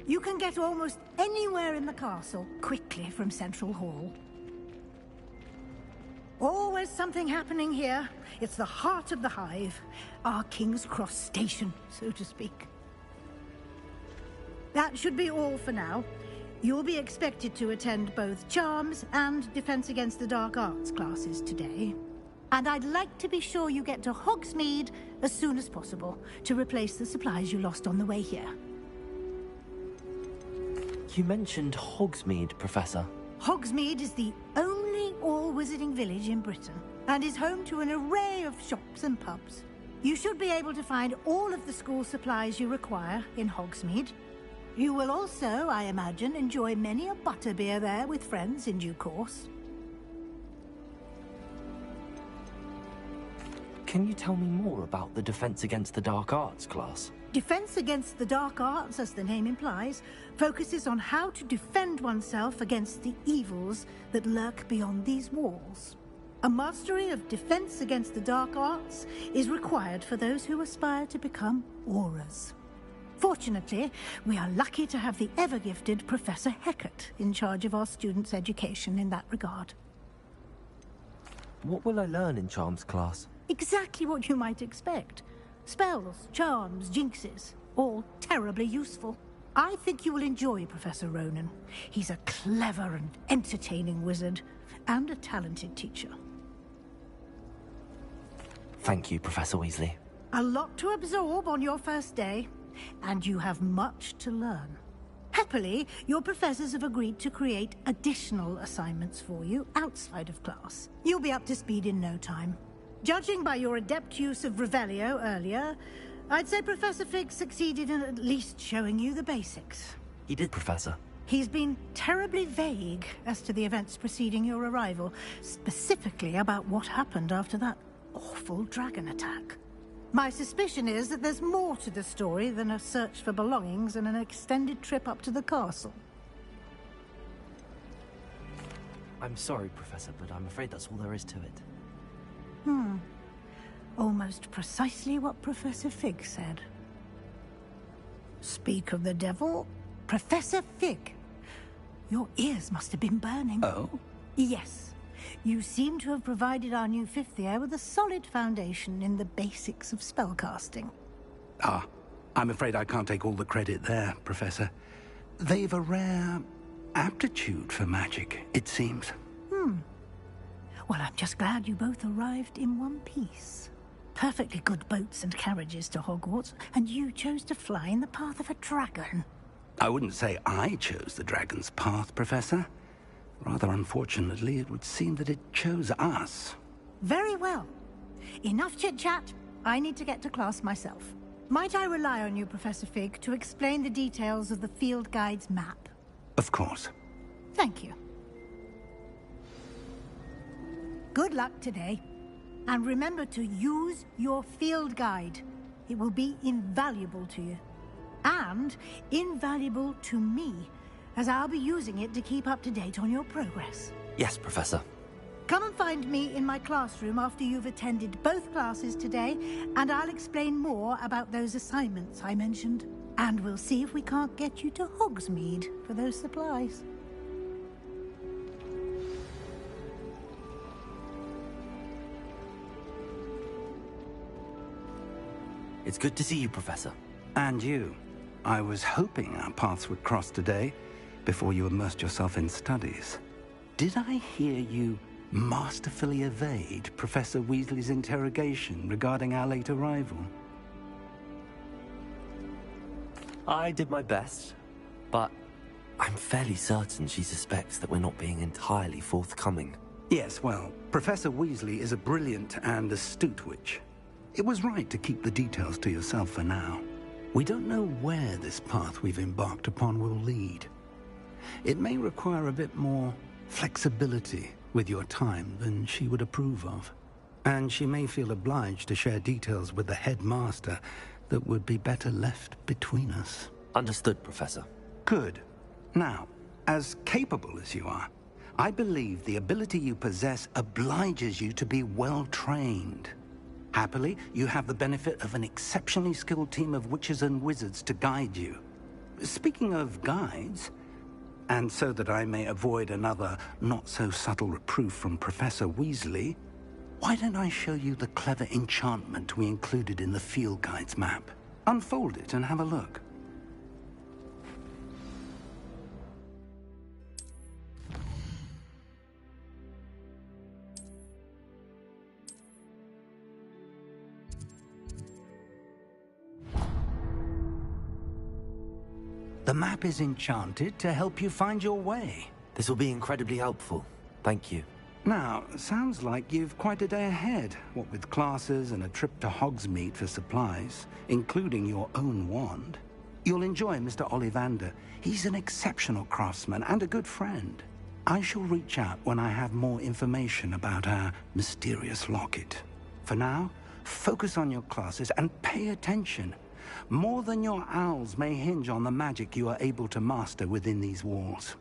You can get almost anywhere in the castle quickly from Central Hall. Always something happening here. It's the heart of the Hive. Our King's Cross station, so to speak. That should be all for now. You'll be expected to attend both Charms and Defense Against the Dark Arts classes today. And I'd like to be sure you get to Hogsmeade as soon as possible to replace the supplies you lost on the way here. You mentioned Hogsmeade, Professor. Hogsmeade is the only all-wizarding village in Britain and is home to an array of shops and pubs. You should be able to find all of the school supplies you require in Hogsmeade. You will also, I imagine, enjoy many a butterbeer there with friends in due course. Can you tell me more about the Defense Against the Dark Arts class? Defense Against the Dark Arts, as the name implies, focuses on how to defend oneself against the evils that lurk beyond these walls. A mastery of Defense Against the Dark Arts is required for those who aspire to become Aurors. Fortunately, we are lucky to have the ever-gifted Professor Hecat in charge of our students' education in that regard. What will I learn in Charms class? Exactly what you might expect. Spells, charms, jinxes, all terribly useful. I think you will enjoy Professor Ronan. He's a clever and entertaining wizard, and a talented teacher. Thank you, Professor Weasley. A lot to absorb on your first day, and you have much to learn. Happily, your professors have agreed to create additional assignments for you outside of class. You'll be up to speed in no time. Judging by your adept use of Revelio earlier, I'd say Professor Fig succeeded in at least showing you the basics. He did, Professor. He's been terribly vague as to the events preceding your arrival, specifically about what happened after that awful dragon attack. My suspicion is that there's more to the story than a search for belongings and an extended trip up to the castle. I'm sorry, Professor, but I'm afraid that's all there is to it. Almost precisely what Professor Fig said. Speak of the devil, Professor Fig. Your ears must have been burning. Oh? Yes. You seem to have provided our new fifth year with a solid foundation in the basics of spellcasting. Ah, I'm afraid I can't take all the credit there, Professor. They've a rare aptitude for magic, it seems. Well, I'm just glad you both arrived in one piece. Perfectly good boats and carriages to Hogwarts, and you chose to fly in the path of a dragon. I wouldn't say I chose the dragon's path, Professor. Rather unfortunately, it would seem that it chose us. Very well. Enough chit-chat. I need to get to class myself. Might I rely on you, Professor Fig, to explain the details of the field guide's map? Of course. Thank you. Good luck today. And remember to use your field guide. It will be invaluable to you. And invaluable to me, as I'll be using it to keep up to date on your progress. Yes, Professor. Come and find me in my classroom after you've attended both classes today, and I'll explain more about those assignments I mentioned. And we'll see if we can't get you to Hogsmeade for those supplies. It's good to see you, Professor. And you. I was hoping our paths would cross today, before you immersed yourself in studies. Did I hear you masterfully evade Professor Weasley's interrogation regarding our late arrival? I did my best, but I'm fairly certain she suspects that we're not being entirely forthcoming. Yes, well, Professor Weasley is a brilliant and astute witch. It was right to keep the details to yourself for now. We don't know where this path we've embarked upon will lead. It may require a bit more flexibility with your time than she would approve of. And she may feel obliged to share details with the headmaster that would be better left between us. Understood, Professor. Good. Now, as capable as you are, I believe the ability you possess obliges you to be well-trained. Happily, you have the benefit of an exceptionally skilled team of witches and wizards to guide you. Speaking of guides, and so that I may avoid another not-so-subtle reproof from Professor Weasley, why don't I show you the clever enchantment we included in the field guide's map? Unfold it and have a look. The map is enchanted to help you find your way. This will be incredibly helpful. Thank you. Now, sounds like you've quite a day ahead, what with classes and a trip to Hogsmeade for supplies, including your own wand. You'll enjoy Mr. Ollivander. He's an exceptional craftsman and a good friend. I shall reach out when I have more information about our mysterious locket. For now, focus on your classes and pay attention. More than your owls may hinge on the magic you are able to master within these walls.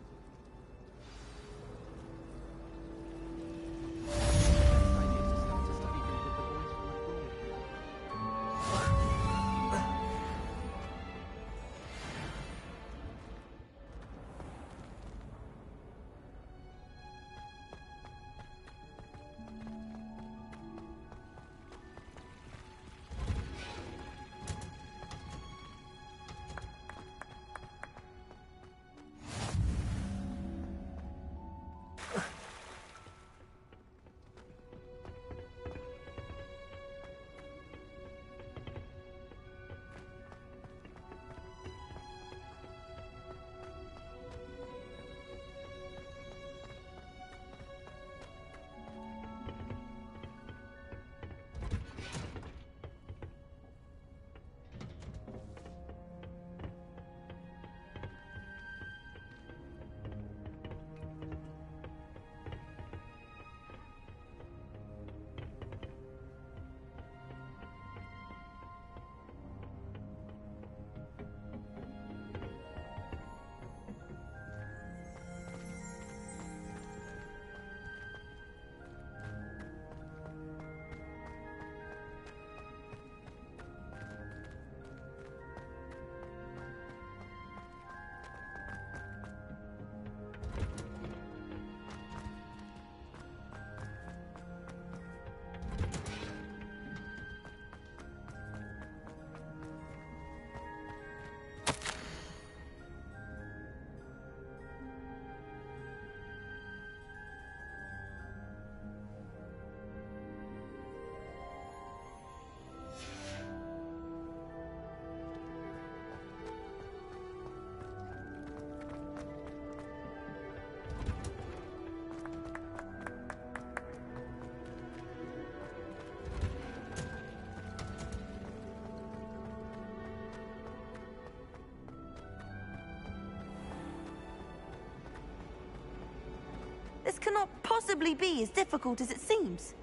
This cannot possibly be as difficult as it seems.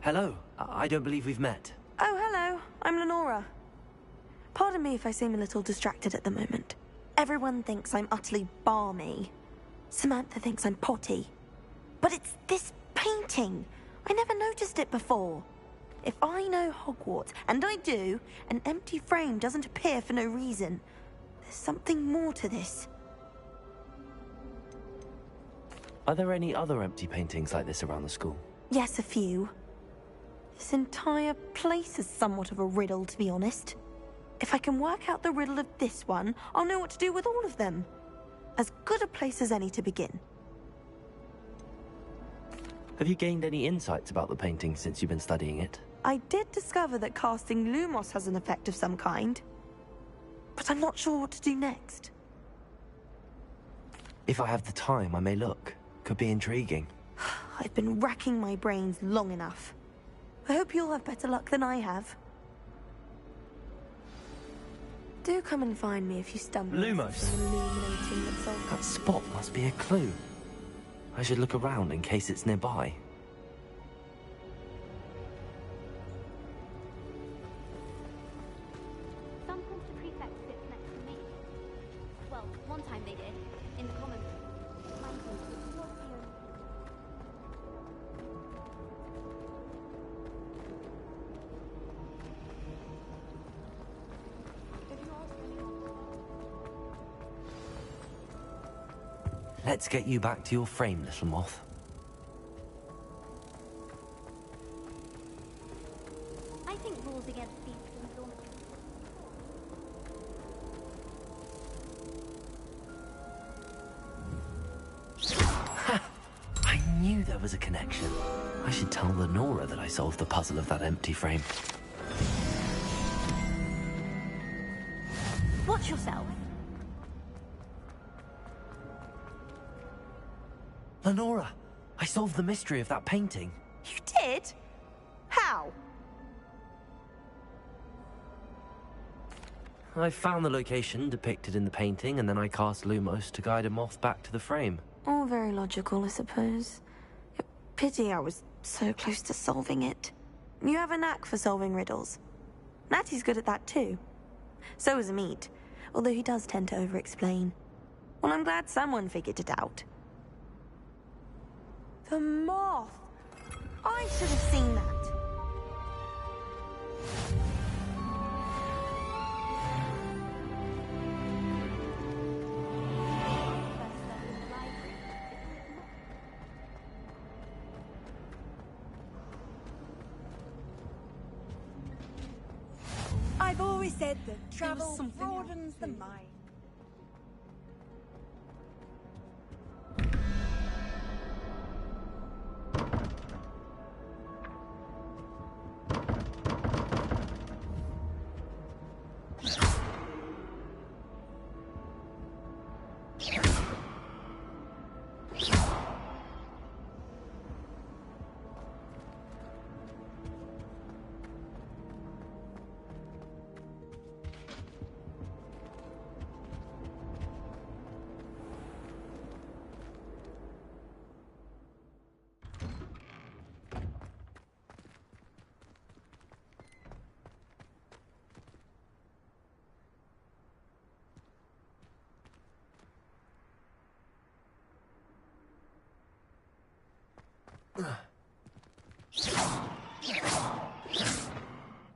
Hello. I don't believe we've met. Oh, hello. I'm Lenora. Pardon me if I seem a little distracted at the moment. Everyone thinks I'm utterly balmy. Samantha thinks I'm potty. But it's this painting. I never noticed it before. If I know Hogwarts, and I do, an empty frame doesn't appear for no reason. There's something more to this. Are there any other empty paintings like this around the school? Yes, a few. This entire place is somewhat of a riddle, to be honest. If I can work out the riddle of this one, I'll know what to do with all of them. As good a place as any to begin. Have you gained any insights about the painting since you've been studying it? I did discover that casting Lumos has an effect of some kind. But I'm not sure what to do next. If I have the time, I may look. Could be intriguing. I've been racking my brains long enough. I hope you'll have better luck than I have. Do come and find me if you stumble. Lumos. That spot must be a clue. I should look around in case it's nearby. Some Porter prefect sits next to me. Well, one time they did, in the common room. Let's get you back to your frame, little moth. I think rules against fiefdoms don't. I knew there was a connection. I should tell Lenora that I solved the puzzle of that empty frame. Watch yourself. Lenora, I solved the mystery of that painting. You did? How? I found the location depicted in the painting, and then I cast Lumos to guide a moth back to the frame. All very logical, I suppose. Pity I was so close to solving it. You have a knack for solving riddles. Natty's good at that too. So is Amit, although he does tend to over-explain. Well, I'm glad someone figured it out. The moth! I should have seen that. I've always said that travel broadens the mind.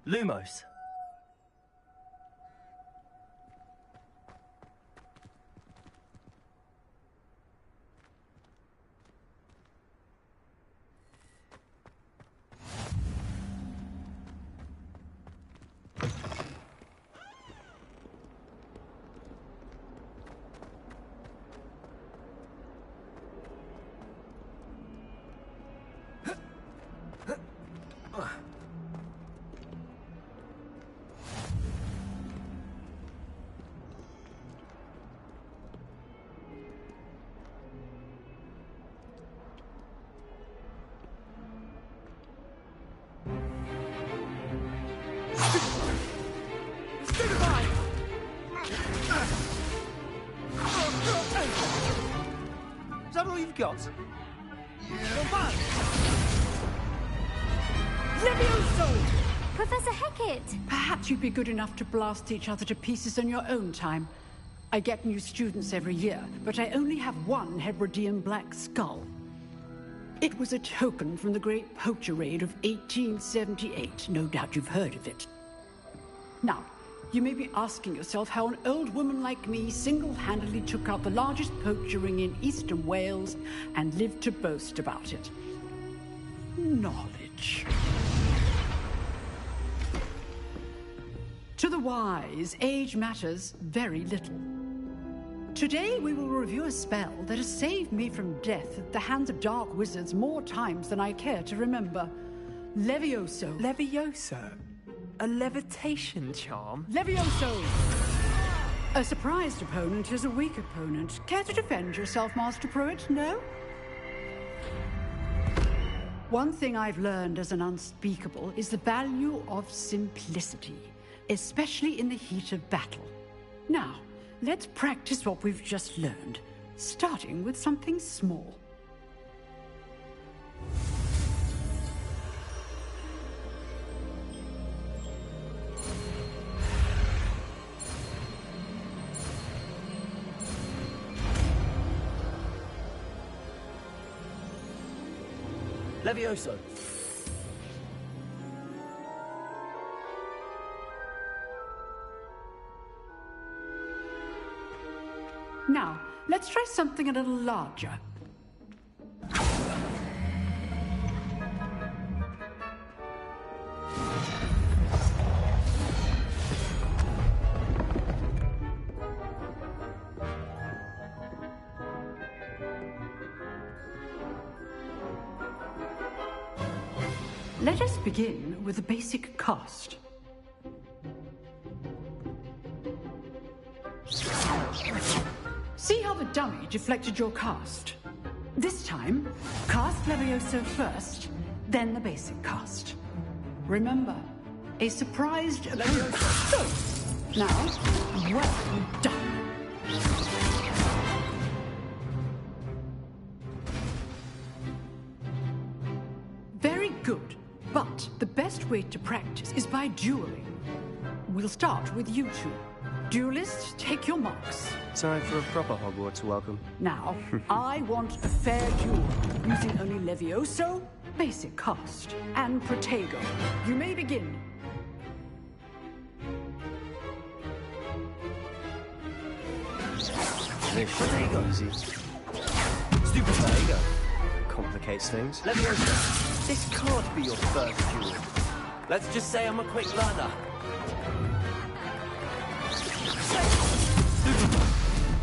Lumos. Is that all you've got? Levioso! Professor Hecat! Perhaps you'd be good enough to blast each other to pieces in your own time. I get new students every year, but I only have one Hebridean black skull. It was a token from the Great Poacher Raid of 1878. No doubt you've heard of it. Now, you may be asking yourself how an old woman like me single-handedly took out the largest poacher ring in eastern Wales and lived to boast about it. Knowledge. To the wise, age matters very little. Today we will review a spell that has saved me from death at the hands of dark wizards more times than I care to remember. Levioso. Levioso? A levitation charm? Levioso! A surprised opponent is a weak opponent. Care to defend yourself, Master Pruitt? No? One thing I've learned as an unspeakable is the value of simplicity, especially in the heat of battle. Now, let's practice what we've just learned, starting with something small. Levioso. Now, let's try something a little larger. Let us begin with the basic cast. See how the dummy deflected your cast? This time, cast Levioso first, then the basic cast. Remember, a surprised Levioso. So, now, well done. Very good. But the best way to practice is by dueling. We'll start with you two. Duelists, take your marks. Time for a proper Hogwarts welcome. Now, I want a fair duel, using only Levioso, basic cast, and Protego. You may begin. This should be easy. Stupid Protego. Complicates things. Levioso, this can't be your first duel. Let's just say I'm a quick learner.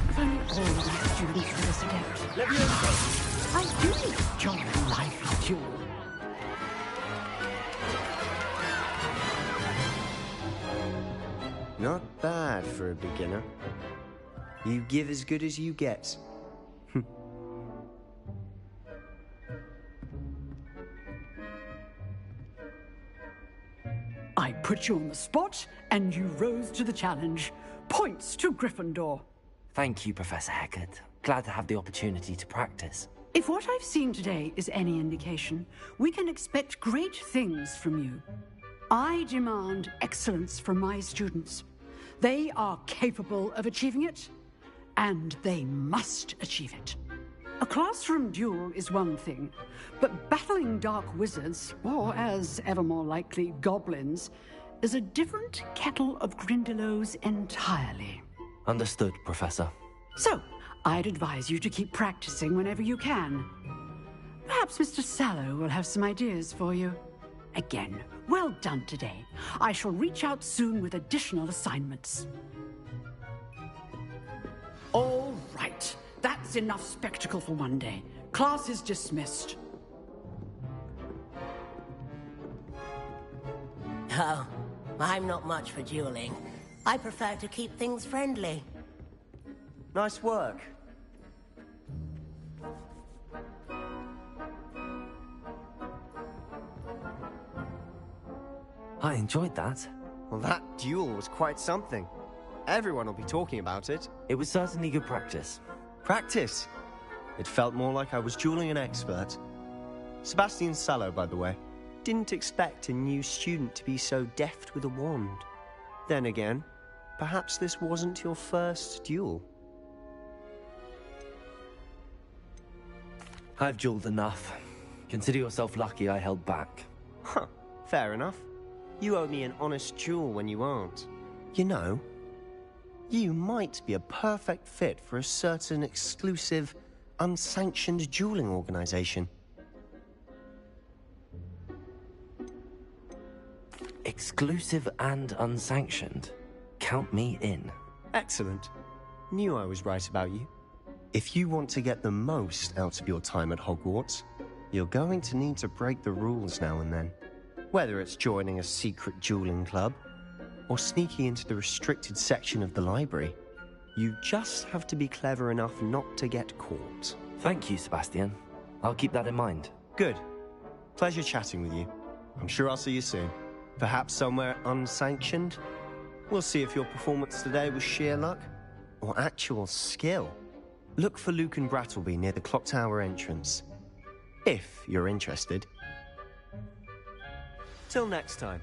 If only all of my students were this adept. Levioso! I do enjoy a lively duel. Not bad for a beginner. You give as good as you get. I put you on the spot, and you rose to the challenge. Points to Gryffindor. Thank you, Professor Hecat. Glad to have the opportunity to practice. If what I've seen today is any indication, we can expect great things from you. I demand excellence from my students. They are capable of achieving it, and they must achieve it. A classroom duel is one thing, but battling dark wizards, or as ever more likely, goblins, is a different kettle of Grindylows entirely. Understood, Professor. So, I'd advise you to keep practicing whenever you can. Perhaps Mr. Sallow will have some ideas for you. Again, well done today. I shall reach out soon with additional assignments. All right. That's enough spectacle for one day. Class is dismissed. Oh, I'm not much for dueling. I prefer to keep things friendly. Nice work. I enjoyed that. Well, that duel was quite something. Everyone will be talking about it. It was certainly good practice. Practice? It felt more like I was dueling an expert. Sebastian Sallow, by the way. Didn't expect a new student to be so deft with a wand. Then again, perhaps this wasn't your first duel. I've dueled enough. Consider yourself lucky I held back. Huh, fair enough. You owe me an honest duel when you aren't. You know, you might be a perfect fit for a certain exclusive, unsanctioned dueling organization. Exclusive and unsanctioned. Count me in. Excellent. Knew I was right about you. If you want to get the most out of your time at Hogwarts, you're going to need to break the rules now and then. Whether it's joining a secret dueling club, or sneaking into the restricted section of the library, you just have to be clever enough not to get caught. Thank you, Sebastian. I'll keep that in mind. Good. Pleasure chatting with you. I'm sure I'll see you soon. Perhaps somewhere unsanctioned? We'll see if your performance today was sheer luck, or actual skill. Look for Luke and Brattleby near the Clock Tower entrance. If you're interested. Till next time.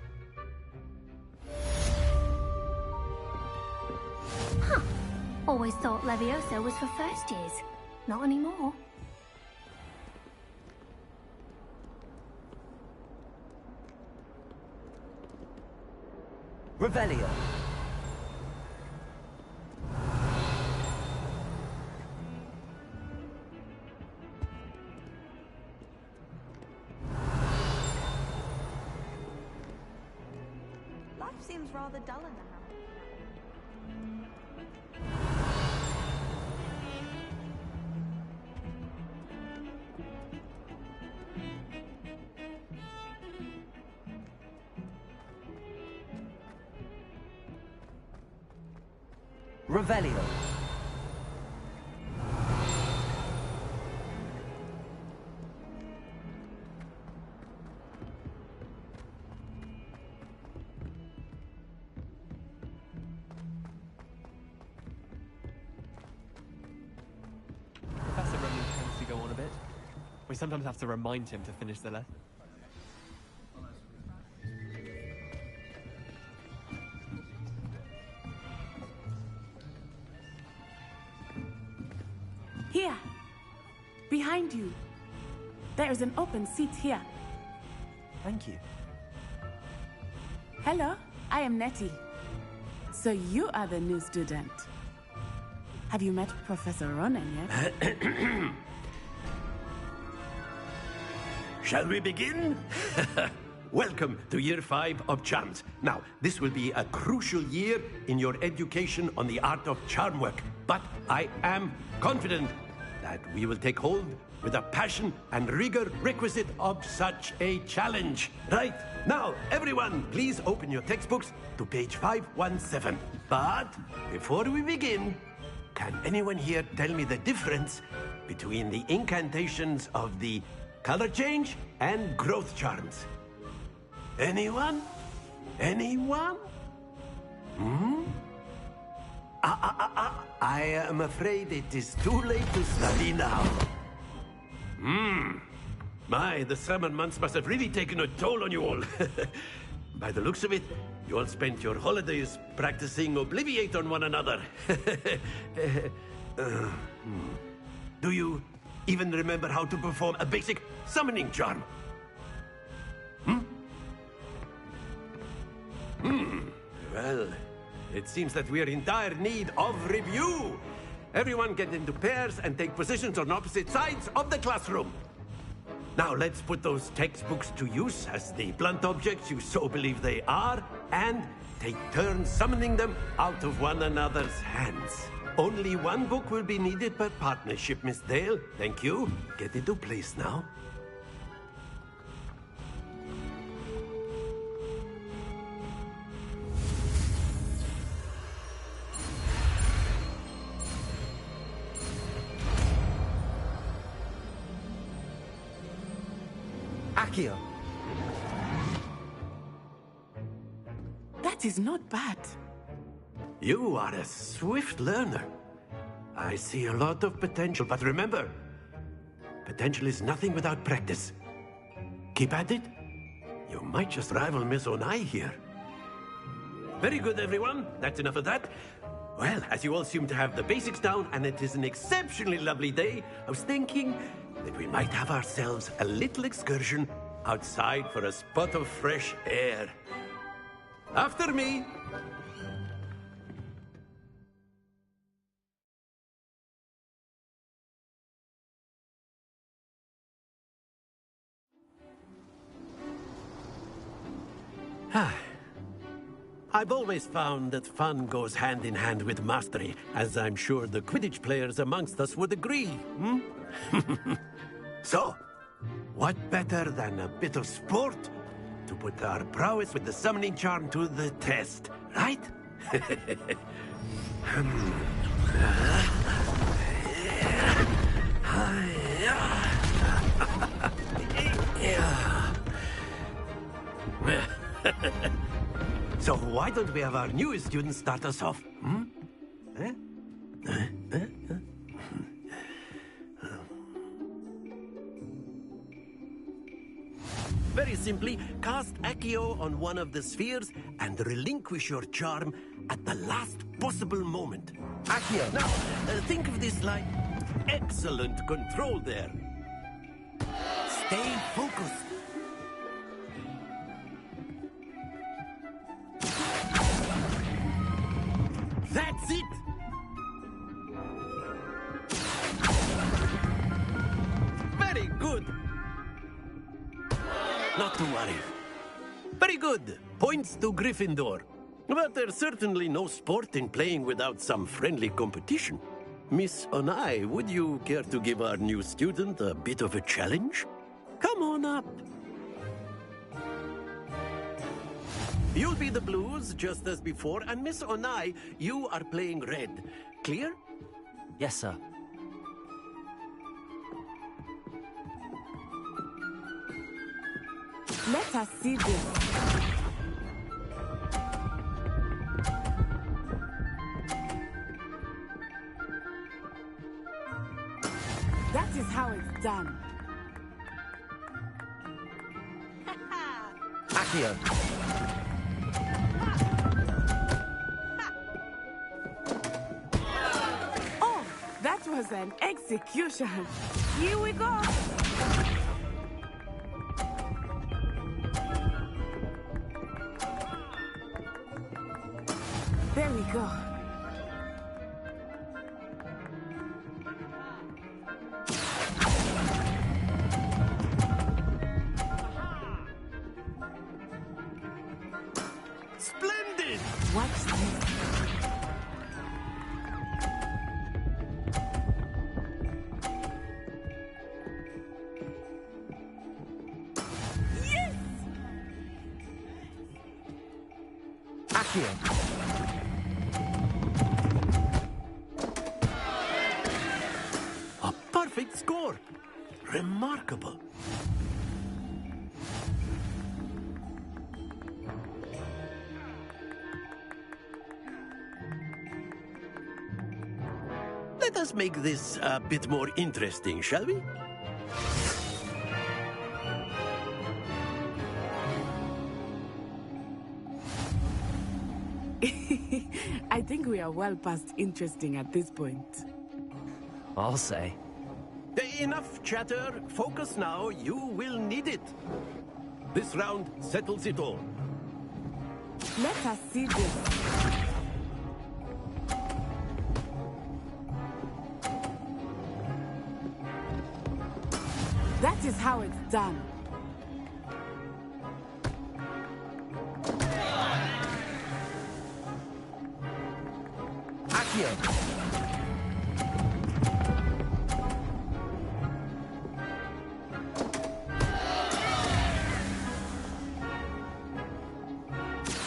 Huh. Always thought Levioso was for first years. Not anymore. Revelio. seems rather dull in the house. Revelio. Professor Roman tends to go on a bit. We sometimes have to remind him to finish the lesson. Here. Behind you. There is an open seat here. Thank you. Hello, I am Nettie. So you are the new student. Have you met Professor Ronan yet? Shall we begin? Welcome to Year 5 of Charms. Now, this will be a crucial year in your education on the art of charm work. But I am confident that we will take hold with the passion and rigor requisite of such a challenge. Right, now, everyone, please open your textbooks to page 517. But before we begin, can anyone here tell me the difference between the incantations of the color change and growth charms? Anyone? Anyone? I am afraid it is too late to study now. My, the summer months must have really taken a toll on you all. By the looks of it, you all spent your holidays practicing Obliviate on one another. Do you even remember how to perform a basic summoning charm? Well, it seems that we are in dire need of review. Everyone get into pairs and take positions on opposite sides of the classroom. Now let's put those textbooks to use as the blunt objects you so believe they are, and take turns summoning them out of one another's hands. Only one book will be needed per partnership, Miss Dale. Thank you. Get into place now. Accio. That is not bad. You are a swift learner. I see a lot of potential, but remember, potential is nothing without practice. Keep at it. You might just rival Miss Onai here. Very good, everyone. That's enough of that. Well, as you all seem to have the basics down, and it is an exceptionally lovely day, I was thinking that we might have ourselves a little excursion outside for a spot of fresh air. After me. I've always found that fun goes hand in hand with mastery, as I'm sure the Quidditch players amongst us would agree. So, what better than a bit of sport to put our prowess with the summoning charm to the test, right? So why don't we have our newest student start us off? Very simply, cast Accio on one of the spheres and relinquish your charm at the last possible moment. Accio. Now, think of this like excellent control there. Stay focused. That's it! Very good! Not to worry. Very good. Points to Gryffindor. But there's certainly no sport in playing without some friendly competition. Miss Onai, would you care to give our new student a bit of a challenge? Come on up. You'll be the blues, just as before, and Miss Onai, you are playing red. Clear? Yes, sir. Let us see this. That is how it's done. Accio. Oh, that was an execution. Here we go. There we go. Splendid! Watch this. Yes! Accio. A perfect score! Remarkable. Let us make this a bit more interesting, shall we? I think we are well past interesting at this point. I'll say. Enough chatter. Focus now. You will need it. This round settles it all. Let us see this. That is how it's done. Accio.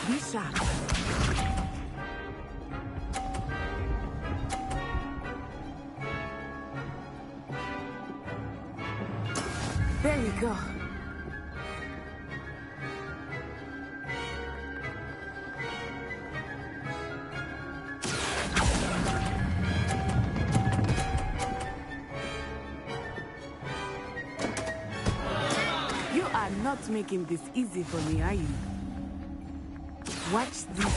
Be sharp. There you go. You are not making this easy for me, are you? Watch this.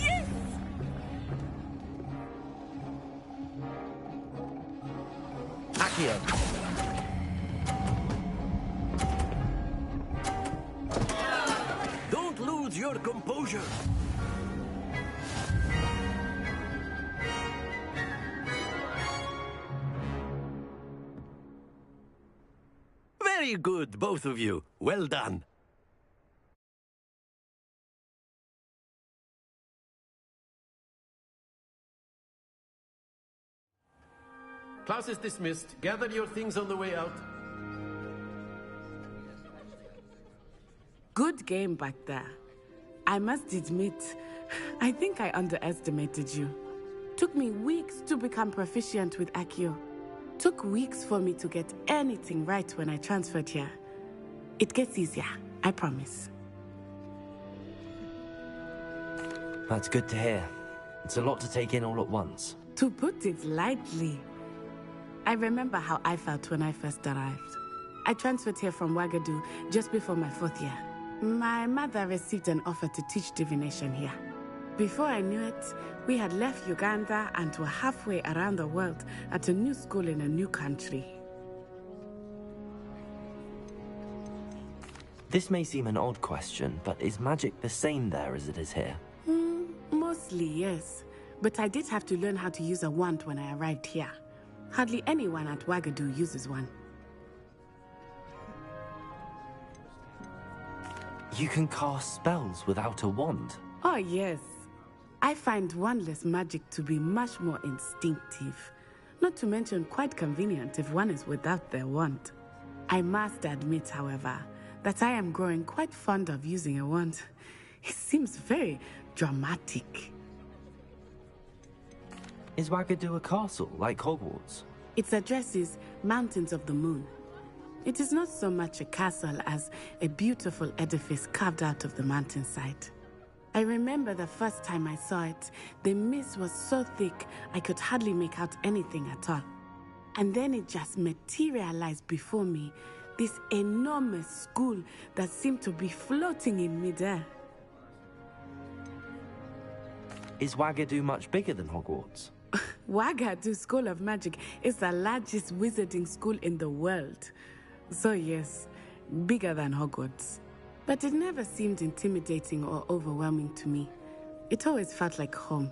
Yes! Accio. Don't lose your composure. Very good, both of you. Well done. Class is dismissed. Gather your things on the way out. Good game back there. I must admit, I think I underestimated you. Took me weeks to become proficient with Accio. Took weeks for me to get anything right when I transferred here. It gets easier, I promise. That's good to hear. It's a lot to take in all at once. To put it lightly, I remember how I felt when I first arrived. I transferred here from Wagadu just before my 4th year. My mother received an offer to teach divination here. Before I knew it, we had left Uganda and were halfway around the world at a new school in a new country. This may seem an odd question, but is magic the same there as it is here? Mostly, yes. but I did have to learn how to use a wand when I arrived here. Hardly anyone at Wagadu uses one. You can cast spells without a wand? Oh, yes. I find wandless magic to be much more instinctive. Not to mention quite convenient if one is without their wand. I must admit, however, that I am growing quite fond of using a wand. It seems very dramatic. Is Wagadu a castle, like Hogwarts? Its address is Mountains of the Moon. It is not so much a castle as a beautiful edifice carved out of the mountainside. I remember the first time I saw it, the mist was so thick I could hardly make out anything at all. And then it just materialized before me, this enormous school that seemed to be floating in midair. Is Wagadu much bigger than Hogwarts? Wagadu School of Magic is the largest wizarding school in the world. So yes, bigger than Hogwarts. But it never seemed intimidating or overwhelming to me. It always felt like home.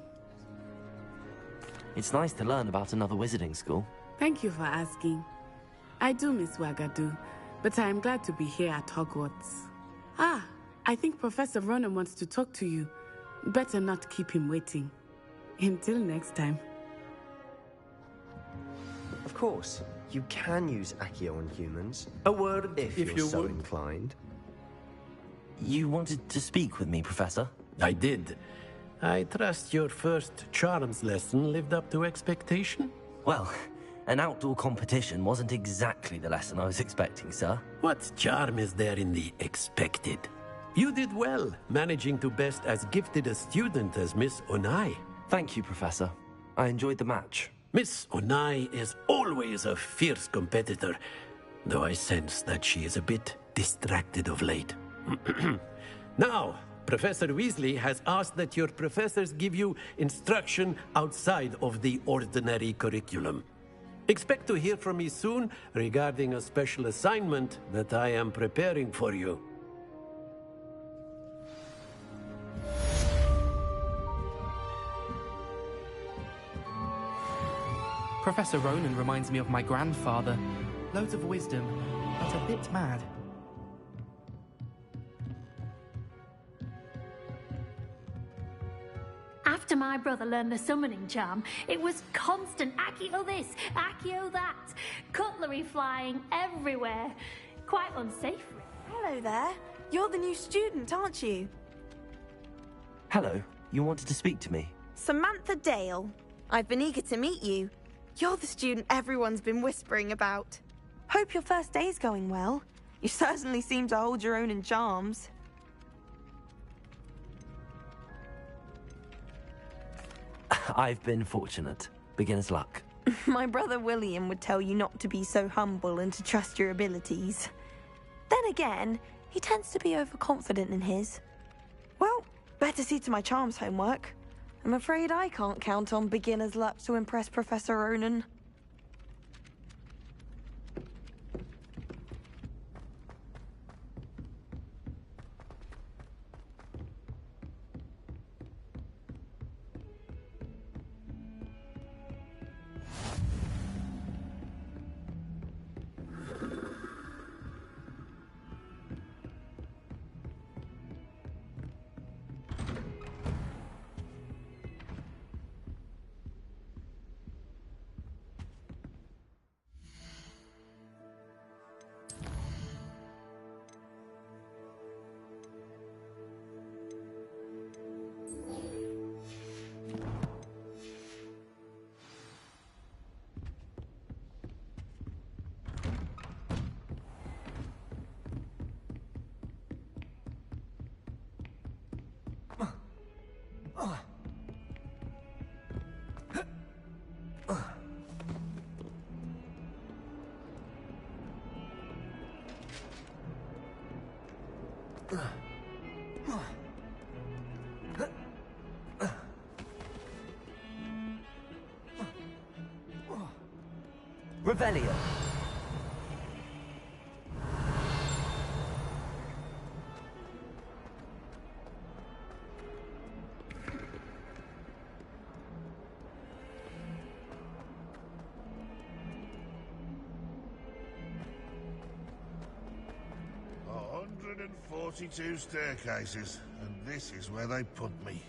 It's nice to learn about another wizarding school. Thank you for asking. I do miss Wagadu, but I am glad to be here at Hogwarts. Ah, I think Professor Ronan wants to talk to you. Better not keep him waiting. Until next time. Of course, you can use Accio on humans. A word, if you're so inclined. You wanted to speak with me, Professor? I did. I trust your first charms lesson lived up to expectation? Well, an outdoor competition wasn't exactly the lesson I was expecting, sir. What charm is there in the expected? You did well, managing to best as gifted a student as Miss Onai. Thank you, Professor. I enjoyed the match. Miss Onai is always a fierce competitor, though I sense that she is a bit distracted of late. Now, Professor Weasley has asked that your professors give you instruction outside of the ordinary curriculum. Expect to hear from me soon regarding a special assignment that I am preparing for you. Professor Ronan reminds me of my grandfather. Loads of wisdom, but a bit mad. After my brother learned the summoning charm, it was constant Accio this, Accio that. Cutlery flying everywhere. Quite unsafe. Hello there. You're the new student, aren't you? Hello. You wanted to speak to me? Samantha Dale. I've been eager to meet you. You're the student everyone's been whispering about. Hope your first day's going well. You certainly seem to hold your own in charms. I've been fortunate. Beginner's luck. My brother William would tell you not to be so humble and to trust your abilities. Then again, he tends to be overconfident in his. Well, better see to my charms homework. I'm afraid I can't count on beginner's luck to impress Professor Ronan. Revelio. 142 staircases, and this is where they put me.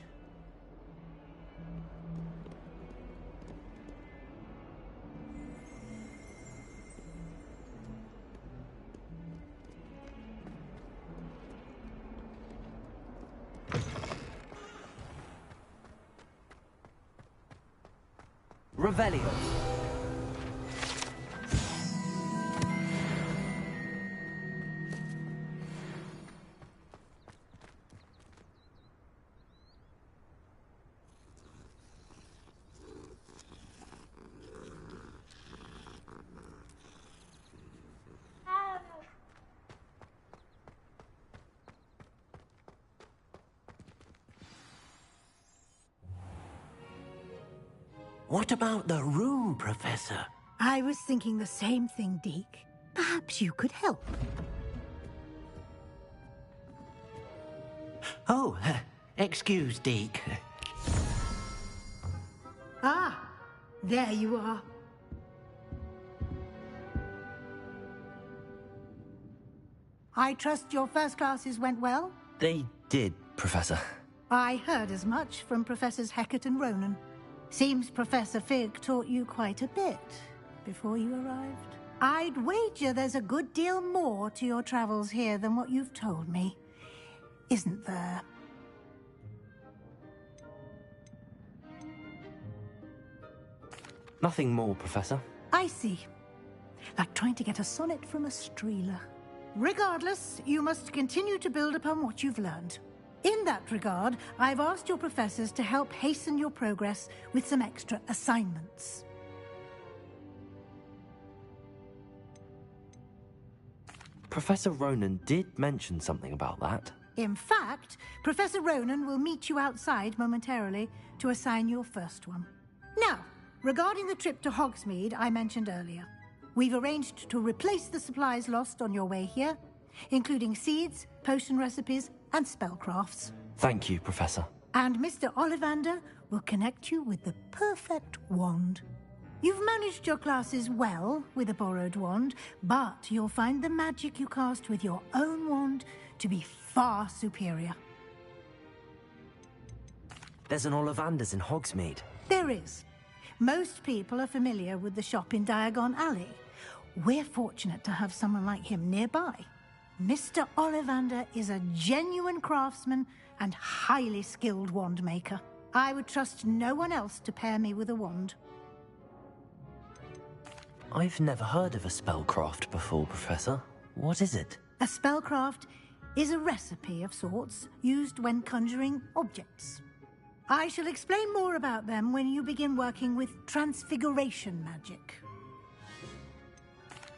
Revelio. What about the room, Professor? I was thinking the same thing, Deke. Perhaps you could help. Oh, excuse, Deke. Ah, there you are. I trust your first classes went well? They did, Professor. I heard as much from Professors Hecat and Ronan. Seems Professor Fig taught you quite a bit before you arrived. I'd wager there's a good deal more to your travels here than what you've told me. Isn't there? Nothing more, Professor. I see. Like trying to get a sonnet from a streeler. Regardless, you must continue to build upon what you've learned. In that regard, I've asked your professors to help hasten your progress with some extra assignments. Professor Ronan did mention something about that. In fact, Professor Ronan will meet you outside momentarily to assign your first one. Now, regarding the trip to Hogsmeade I mentioned earlier, we've arranged to replace the supplies lost on your way here, including seeds, potion recipes, and spellcrafts. Thank you, Professor. And Mr. Ollivander will connect you with the perfect wand. You've managed your classes well with a borrowed wand, but you'll find the magic you cast with your own wand to be far superior. There's an Ollivander's in Hogsmeade. There is. Most people are familiar with the shop in Diagon Alley. We're fortunate to have someone like him nearby. Mr. Ollivander is a genuine craftsman and highly skilled wand maker. I would trust no one else to pair me with a wand. I've never heard of a spellcraft before, Professor. What is it? A spellcraft is a recipe of sorts used when conjuring objects. I shall explain more about them when you begin working with transfiguration magic.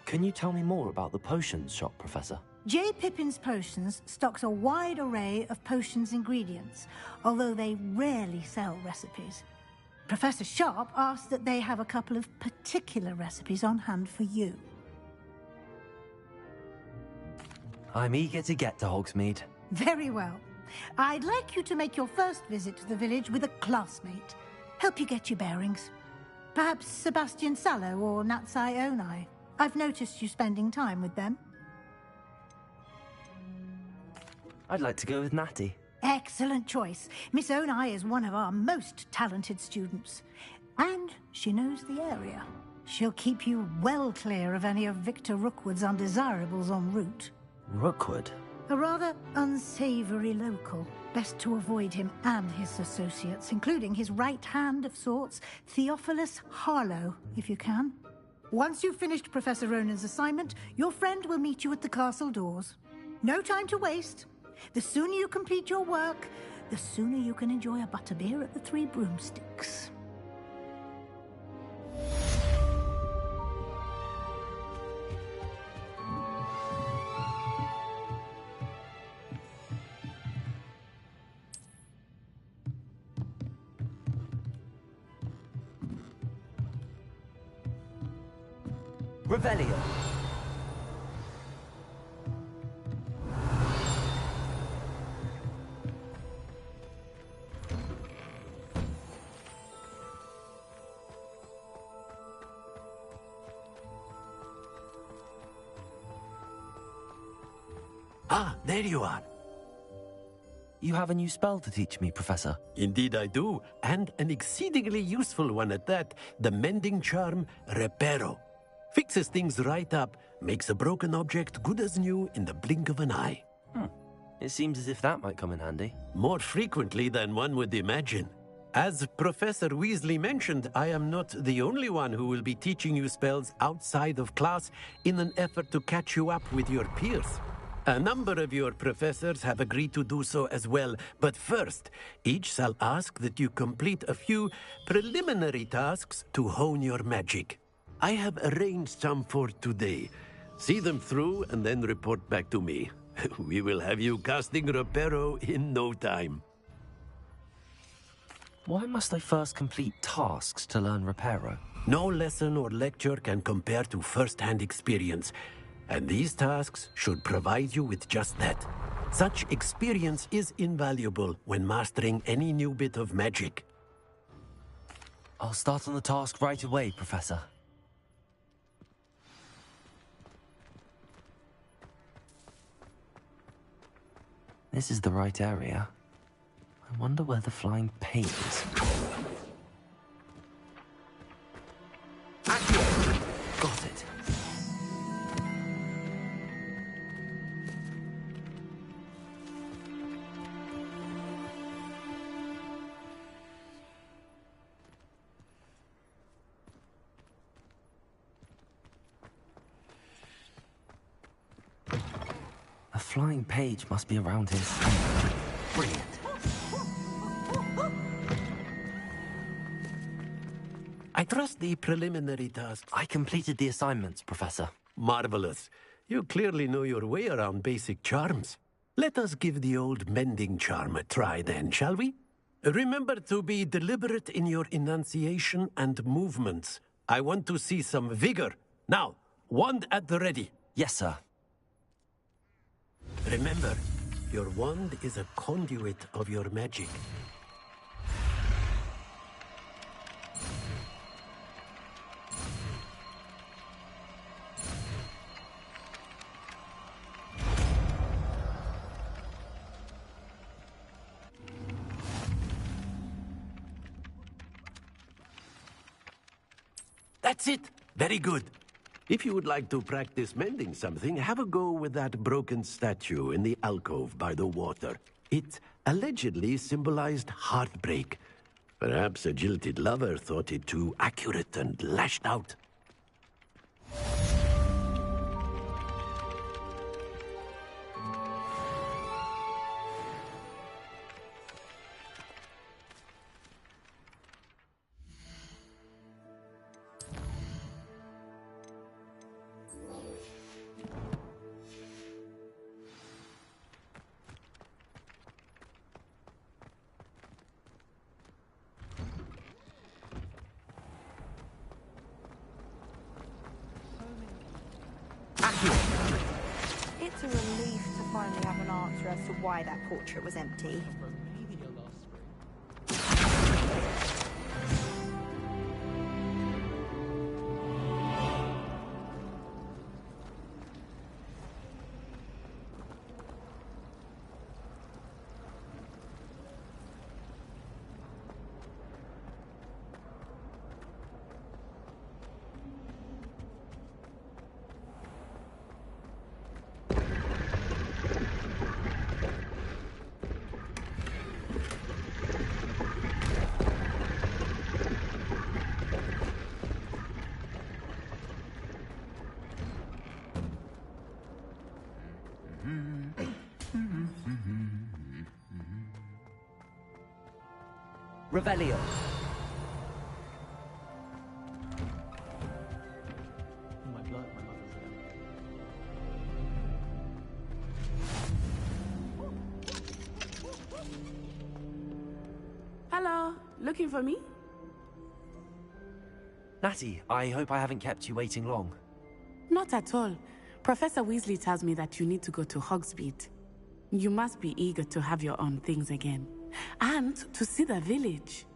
Can you tell me more about the potions shop, Professor? J. Pippin's Potions stocks a wide array of potions ingredients, although they rarely sell recipes. Professor Sharp asked that they have a couple of particular recipes on hand for you. I'm eager to get to Hogsmeade. Very well. I'd like you to make your first visit to the village with a classmate. Help you get your bearings. Perhaps Sebastian Sallow or Natsai Onai. I've noticed you spending time with them. I'd like to go with Natty. Excellent choice. Miss Onai is one of our most talented students. And she knows the area. She'll keep you well clear of any of Victor Rookwood's undesirables en route. Rookwood? A rather unsavory local. Best to avoid him and his associates, including his right hand of sorts, Theophilus Harlow, if you can. Once you've finished Professor Ronan's assignment, your friend will meet you at the castle doors. No time to waste. The sooner you complete your work, the sooner you can enjoy a butterbeer at the Three Broomsticks. Revelio. Ah, there you are. You have a new spell to teach me, Professor. Indeed I do, and an exceedingly useful one at that. The mending charm, Reparo. Fixes things right up, makes a broken object good as new in the blink of an eye. It seems as if that might come in handy. More frequently than one would imagine. As Professor Weasley mentioned, I am not the only one who will be teaching you spells outside of class in an effort to catch you up with your peers. A number of your professors have agreed to do so as well, but first, each shall ask that you complete a few preliminary tasks to hone your magic. I have arranged some for today. See them through and then report back to me. We will have you casting Reparo in no time. Why must I first complete tasks to learn Reparo? No lesson or lecture can compare to first-hand experience. And these tasks should provide you with just that. Such experience is invaluable when mastering any new bit of magic. I'll start on the task right away, Professor. This is the right area. I wonder where the flying paint is. Got it. A flying page must be around here somewhere. Brilliant. I trust the preliminary tasks. I completed the assignments, Professor. Marvelous. You clearly know your way around basic charms. Let us give the old mending charm a try then, shall we? Remember to be deliberate in your enunciation and movements. I want to see some vigor. Now, wand at the ready. Yes, sir. Remember, your wand is a conduit of your magic. That's it. Very good. If you would like to practice mending something, have a go with that broken statue in the alcove by the water. It allegedly symbolized heartbreak. Perhaps a jilted lover thought it too accurate and lashed out. It's a relief to finally have an answer as to why that portrait was empty. Revelio. Hello, looking for me? Natty, I hope I haven't kept you waiting long. Not at all. Professor Weasley tells me that you need to go to Hogsmeade. You must be eager to have your own things again. And to see the village.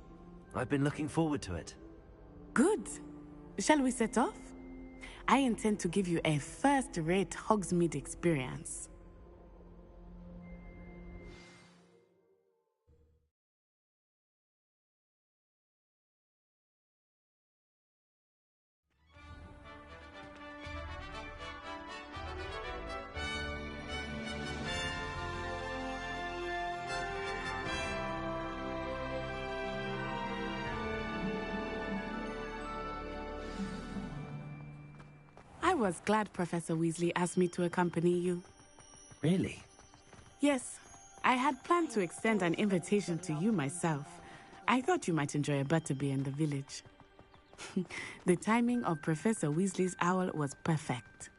I've been looking forward to it. Good. Shall we set off? I intend to give you a first-rate Hogsmeade experience. was glad Professor Weasley asked me to accompany you. Really? Yes, I had planned to extend an invitation to you myself. I thought you might enjoy a butterbeer in the village. The timing of Professor Weasley's owl was perfect.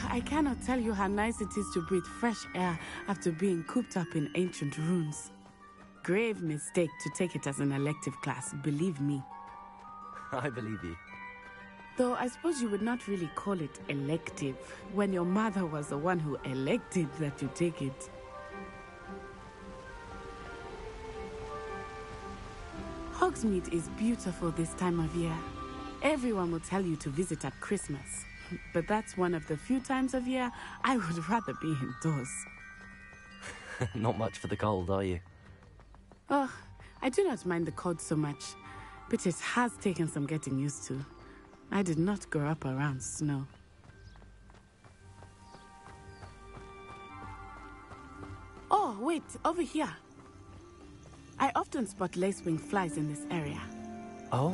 I cannot tell you how nice it is to breathe fresh air after being cooped up in ancient ruins. Grave mistake to take it as an elective class, believe me. I believe you. Though I suppose you would not really call it elective when your mother was the one who elected that you take it. Hogsmeade is beautiful this time of year. Everyone will tell you to visit at Christmas. But that's one of the few times of year I would rather be indoors. Not much for the cold, are you? Oh, I do not mind the cold so much, but it has taken some getting used to. I did not grow up around snow. Oh, wait, over here. I often spot lacewing flies in this area. Oh?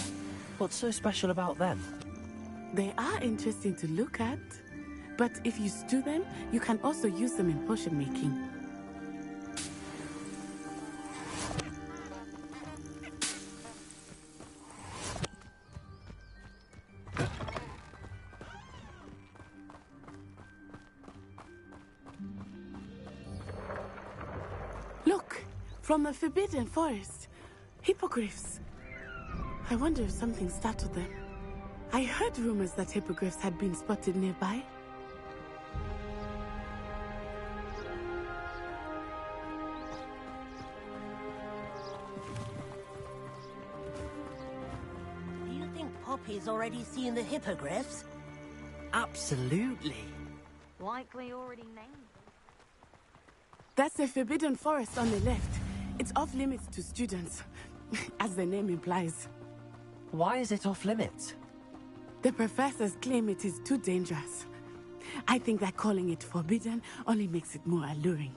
What's so special about them? They are interesting to look at, but if you stew them, you can also use them in potion making. Look, from the Forbidden Forest, hippogriffs. I wonder if something startled them. I heard rumors that hippogriffs had been spotted nearby. Do you think Poppy's already seen the hippogriffs? Absolutely. Likely already named. That's the Forbidden Forest on the left. It's off limits to students, as the name implies. Why is it off limits? The professors claim it is too dangerous. I think that calling it forbidden only makes it more alluring.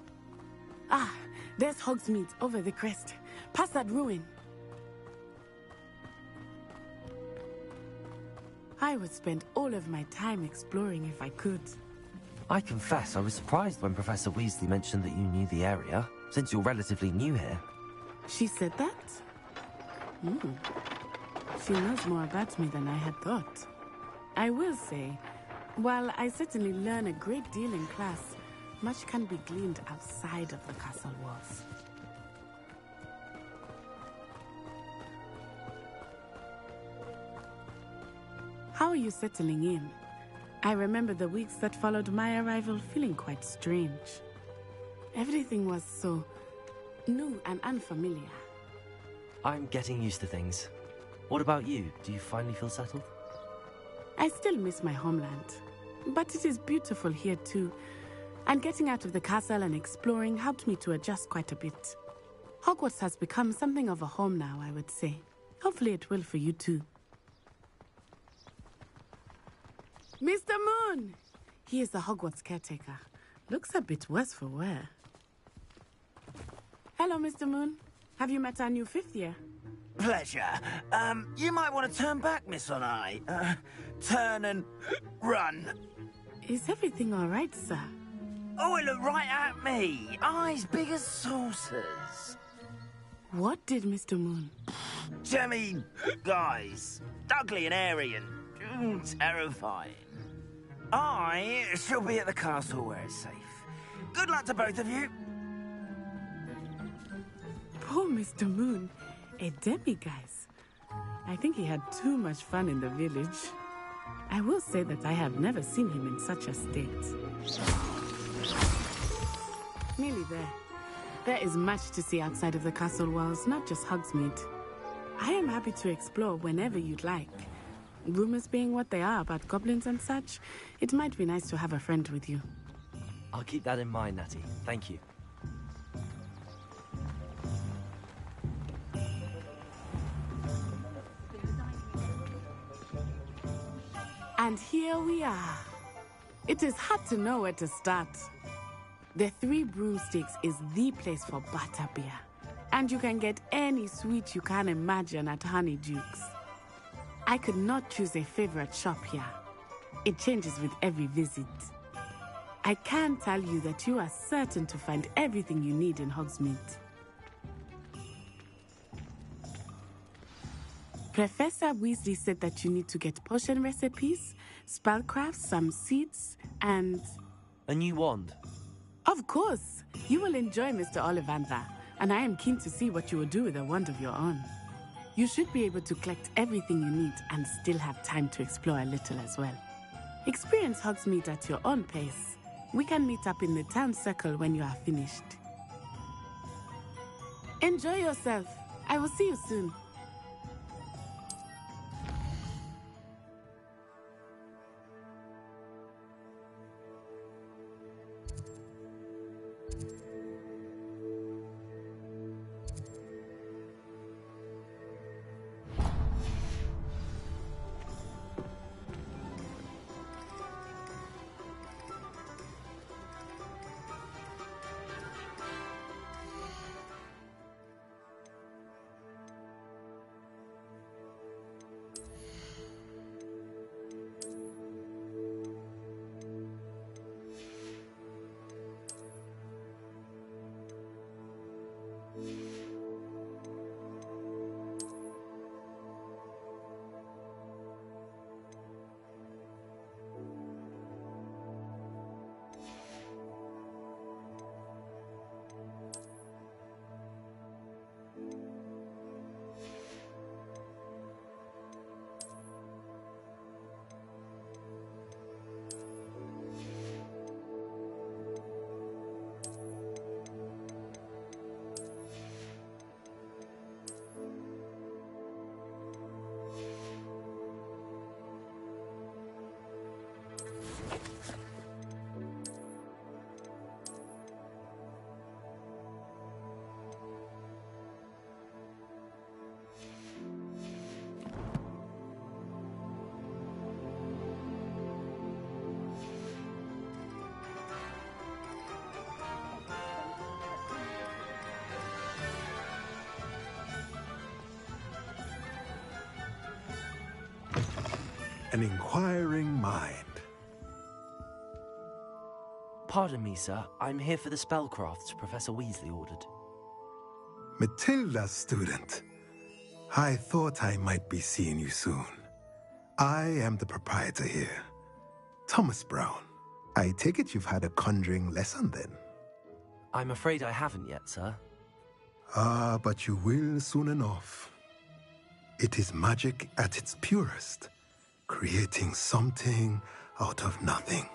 Ah, there's Hogsmeade over the crest. Past that ruin. I would spend all of my time exploring if I could. I confess I was surprised when Professor Weasley mentioned that you knew the area, since you're relatively new here. She said that? She knows more about me than I had thought. I will say, while I certainly learn a great deal in class, much can be gleaned outside of the castle walls. How are you settling in? I remember the weeks that followed my arrival feeling quite strange. Everything was so new and unfamiliar. I'm getting used to things. What about you? Do you finally feel settled? I still miss my homeland, but it is beautiful here too. And getting out of the castle and exploring helped me to adjust quite a bit. Hogwarts has become something of a home now, I would say. Hopefully it will for you too. Mr. Moon! He is the Hogwarts caretaker. Looks a bit worse for wear. Hello, Mr. Moon. Have you met our new 5th year? Pleasure. You might want to turn back, Miss Onai. Turn and run. Is everything all right, sir? Oh, it looked right at me. Eyes big as saucers. What did Mr. Moon? Jemmy guys. Ugly and airy and terrifying. I shall be at the castle where it's safe. Good luck to both of you. Poor Mr. Moon. A demiguise. I think he had too much fun in the village. I will say that I have never seen him in such a state. Nearly there. There is much to see outside of the castle walls, not just Hogsmeade. I am happy to explore whenever you'd like. Rumors being what they are about goblins and such, it might be nice to have a friend with you. I'll keep that in mind, Natty. Thank you. And here we are. It is hard to know where to start. The Three Broomsticks is the place for butterbeer. And you can get any sweet you can imagine at Honeyduke's. I could not choose a favorite shop here. It changes with every visit. I can tell you that you are certain to find everything you need in Hogsmeade. Professor Weasley said that you need to get potion recipes, spellcrafts, some seeds, and... A new wand? Of course! You will enjoy Mr. Ollivander, and I am keen to see what you will do with a wand of your own. You should be able to collect everything you need and still have time to explore a little as well. Experience Hogsmeade at your own pace. We can meet up in the town circle when you are finished. Enjoy yourself. I will see you soon. An inquiring mind. Pardon me, sir. I'm here for the spellcrafts Professor Weasley ordered. Matilda's student. I thought I might be seeing you soon. I am the proprietor here, Thomas Brown. I take it you've had a conjuring lesson then? I'm afraid I haven't yet, sir. Ah, but you will soon enough. It is magic at its purest, creating something out of nothing.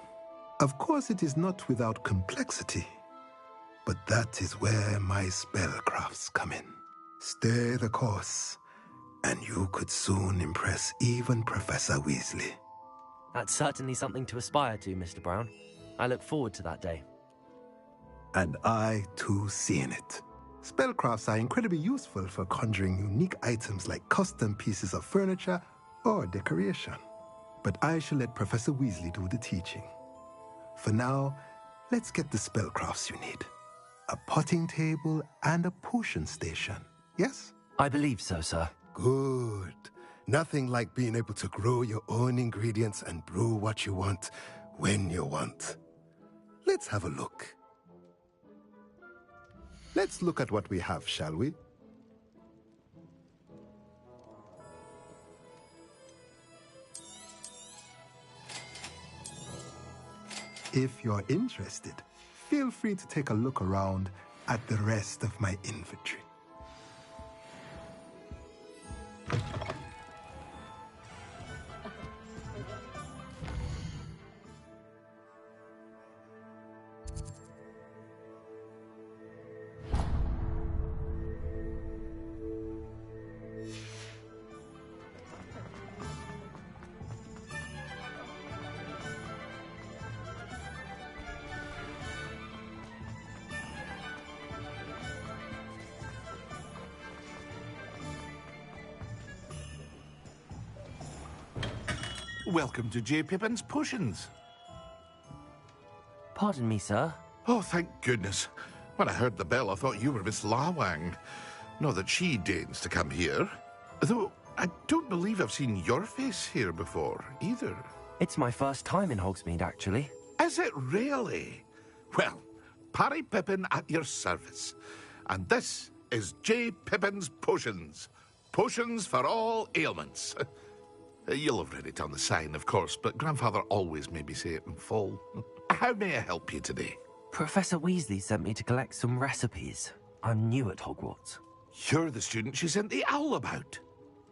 Of course, it is not without complexity, but that is where my spellcrafts come in. Stay the course, and you could soon impress even Professor Weasley. That's certainly something to aspire to, Mr. Brown. I look forward to that day. And I, too, see in it. Spellcrafts are incredibly useful for conjuring unique items like custom pieces of furniture or decoration. But I shall let Professor Weasley do the teaching. For now, let's get the spellcrafts you need. A potting table and a potion station, yes? I believe so, sir. Good. Nothing like being able to grow your own ingredients and brew what you want when you want. Let's have a look. Let's look at what we have, shall we? If you're interested, feel free to take a look around at the rest of my inventory. Welcome to J. Pippin's Potions. Pardon me, sir. Oh, thank goodness. When I heard the bell, I thought you were Miss Lawang. Not that she deigns to come here. Though, I don't believe I've seen your face here before, either. It's my first time in Hogsmeade, actually. Is it really? Well, Parry Pippin at your service. And this is J. Pippin's Potions. Potions for all ailments. You'll have read it on the sign, of course, but Grandfather always made me say it in full. How may I help you today? Professor Weasley sent me to collect some recipes. I'm new at Hogwarts. You're the student she sent the owl about.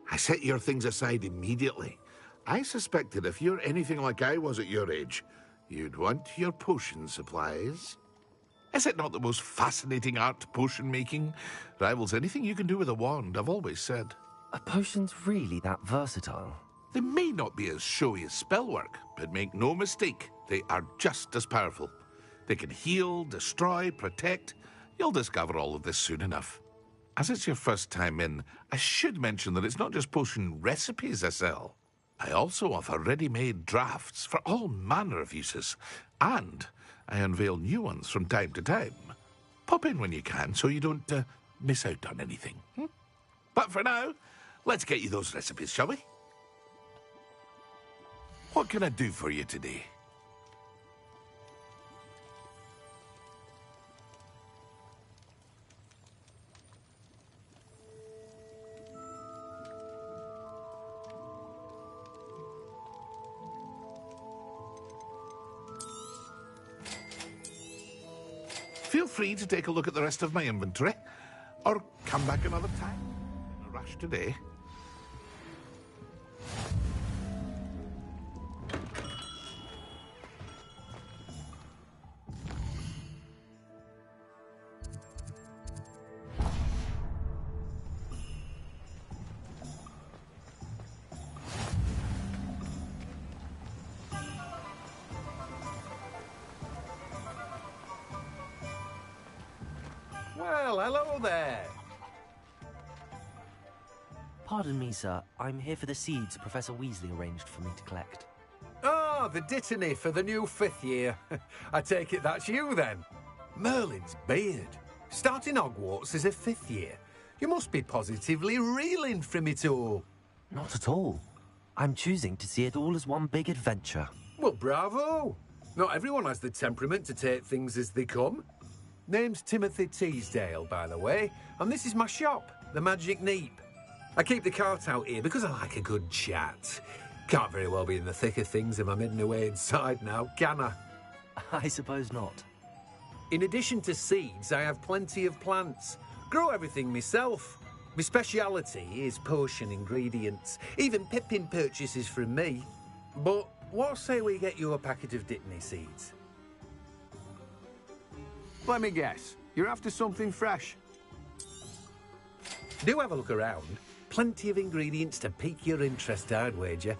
I set your things aside immediately. I suspected if you're anything like I was at your age, you'd want your potion supplies. Is it not the most fascinating art, potion making? Rivals anything you can do with a wand, I've always said. Are potions really that versatile? They may not be as showy as spellwork, but make no mistake, they are just as powerful. They can heal, destroy, protect. You'll discover all of this soon enough. As it's your first time in, I should mention that it's not just potion recipes I sell. I also offer ready-made drafts for all manner of uses, and I unveil new ones from time to time. Pop in when you can so you don't miss out on anything. But for now, let's get you those recipes, shall we? What can I do for you today? Feel free to take a look at the rest of my inventory, or come back another time. In a rush today. Well, hello there. Pardon me, sir. I'm here for the seeds Professor Weasley arranged for me to collect. Ah, the dittany for the new 5th year. I take it that's you, then. Merlin's beard. Starting Hogwarts as a 5th year. You must be positively reeling from it all. Not at all. I'm choosing to see it all as one big adventure. Well, bravo. Not everyone has the temperament to take things as they come. Name's Timothy Teasdale, by the way, and this is my shop, the Magic Neep. I keep the cart out here because I like a good chat. Can't very well be in the thick of things if I'm hidden away inside now, can I? I suppose not. In addition to seeds, I have plenty of plants. Grow everything myself. My speciality is potion ingredients. Even Pippin purchases from me. But what say we get you a packet of Dittany seeds? Let me guess. You're after something fresh. Do have a look around. Plenty of ingredients to pique your interest, I'd wager.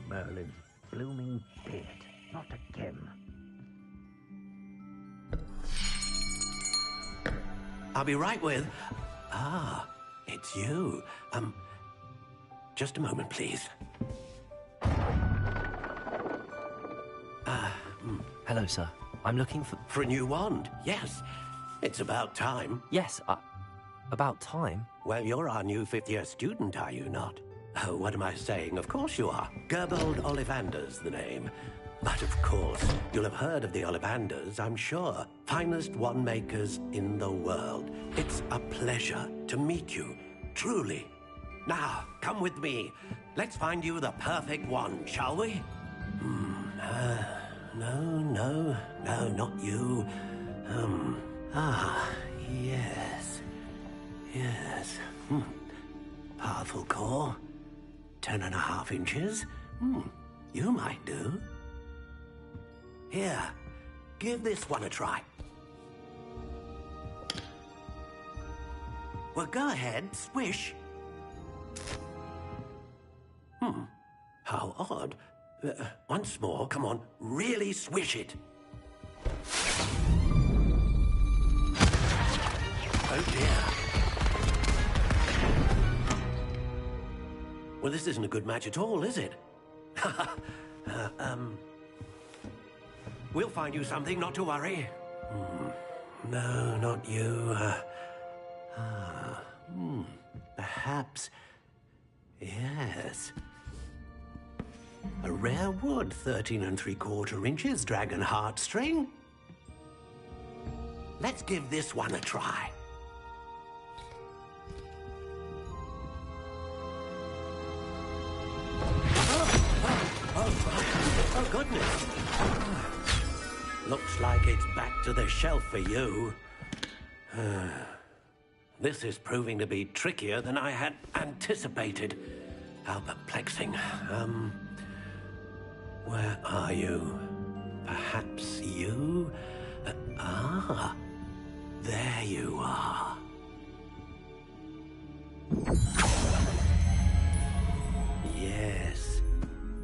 Merlin's blooming beard. Not again. I'll be right with... Ah, it's you. Just a moment, please. Hello, sir. I'm looking for... For a new wand, yes. It's about time. Yes, about time? Well, you're our new 5th-year student, are you not? Oh, what am I saying? Of course you are. Gerbold Ollivander's the name. But of course, you'll have heard of the Ollivanders, I'm sure. Finest wand makers in the world. It's a pleasure to meet you, truly. Now, come with me. Let's find you the perfect wand, shall we? No, not you. Yes. Powerful core. 10.5 inches. You might do. Here, give this one a try. Well, go ahead, swish. How odd. Once more, come on, really swish it. Oh dear. Well, this isn't a good match at all, is it? We'll find you something, not to worry. No, not you. Perhaps... Yes. A rare wood, 13 3/4 inches, dragon heartstring. Let's give this one a try. Oh, goodness. Looks like it's back to the shelf for you. This is proving to be trickier than I had anticipated. How perplexing. Where are you? Perhaps you? There you are. Yes,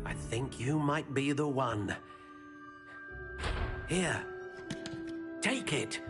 I think you might be the one. Here, take it.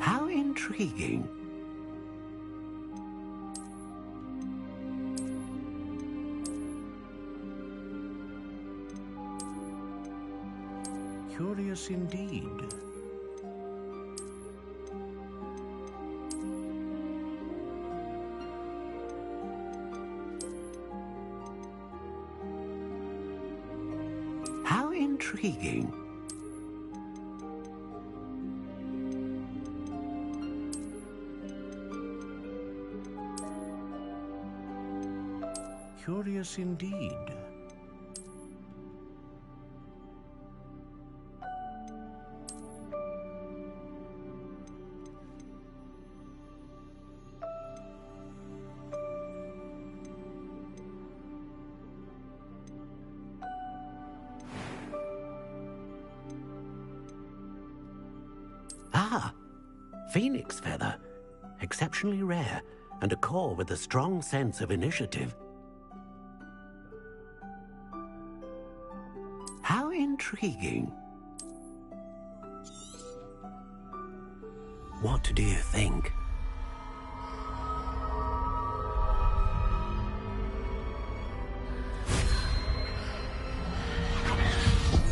How intriguing. Curious indeed. How intriguing. Curious indeed. Phoenix feather. Exceptionally rare, and a core with a strong sense of initiative. How intriguing. What do you think?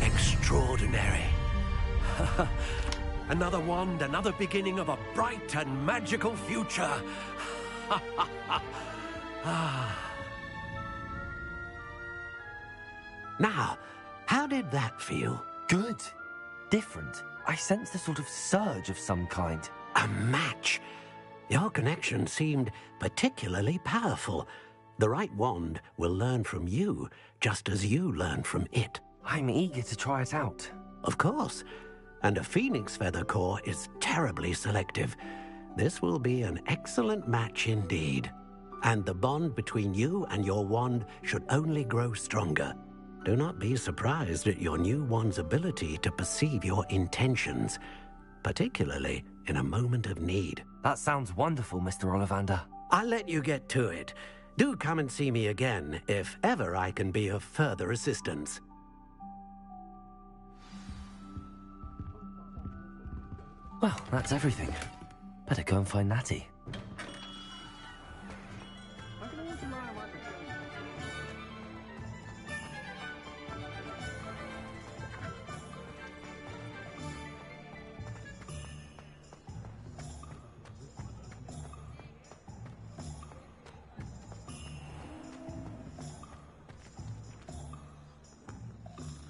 Extraordinary. Another wand, another beginning of a bright and magical future. Now, how did that feel? Good. Different. I sensed a sort of surge of some kind. A match? Your connection seemed particularly powerful. The right wand will learn from you, just as you learn from it. I'm eager to try it out. Of course. And a phoenix feather core is terribly selective. This will be an excellent match indeed. And the bond between you and your wand should only grow stronger. Do not be surprised at your new wand's ability to perceive your intentions, particularly in a moment of need. That sounds wonderful, Mr. Ollivander. I'll let you get to it. Do come and see me again if ever I can be of further assistance. Well, that's everything. Better go and find Natty.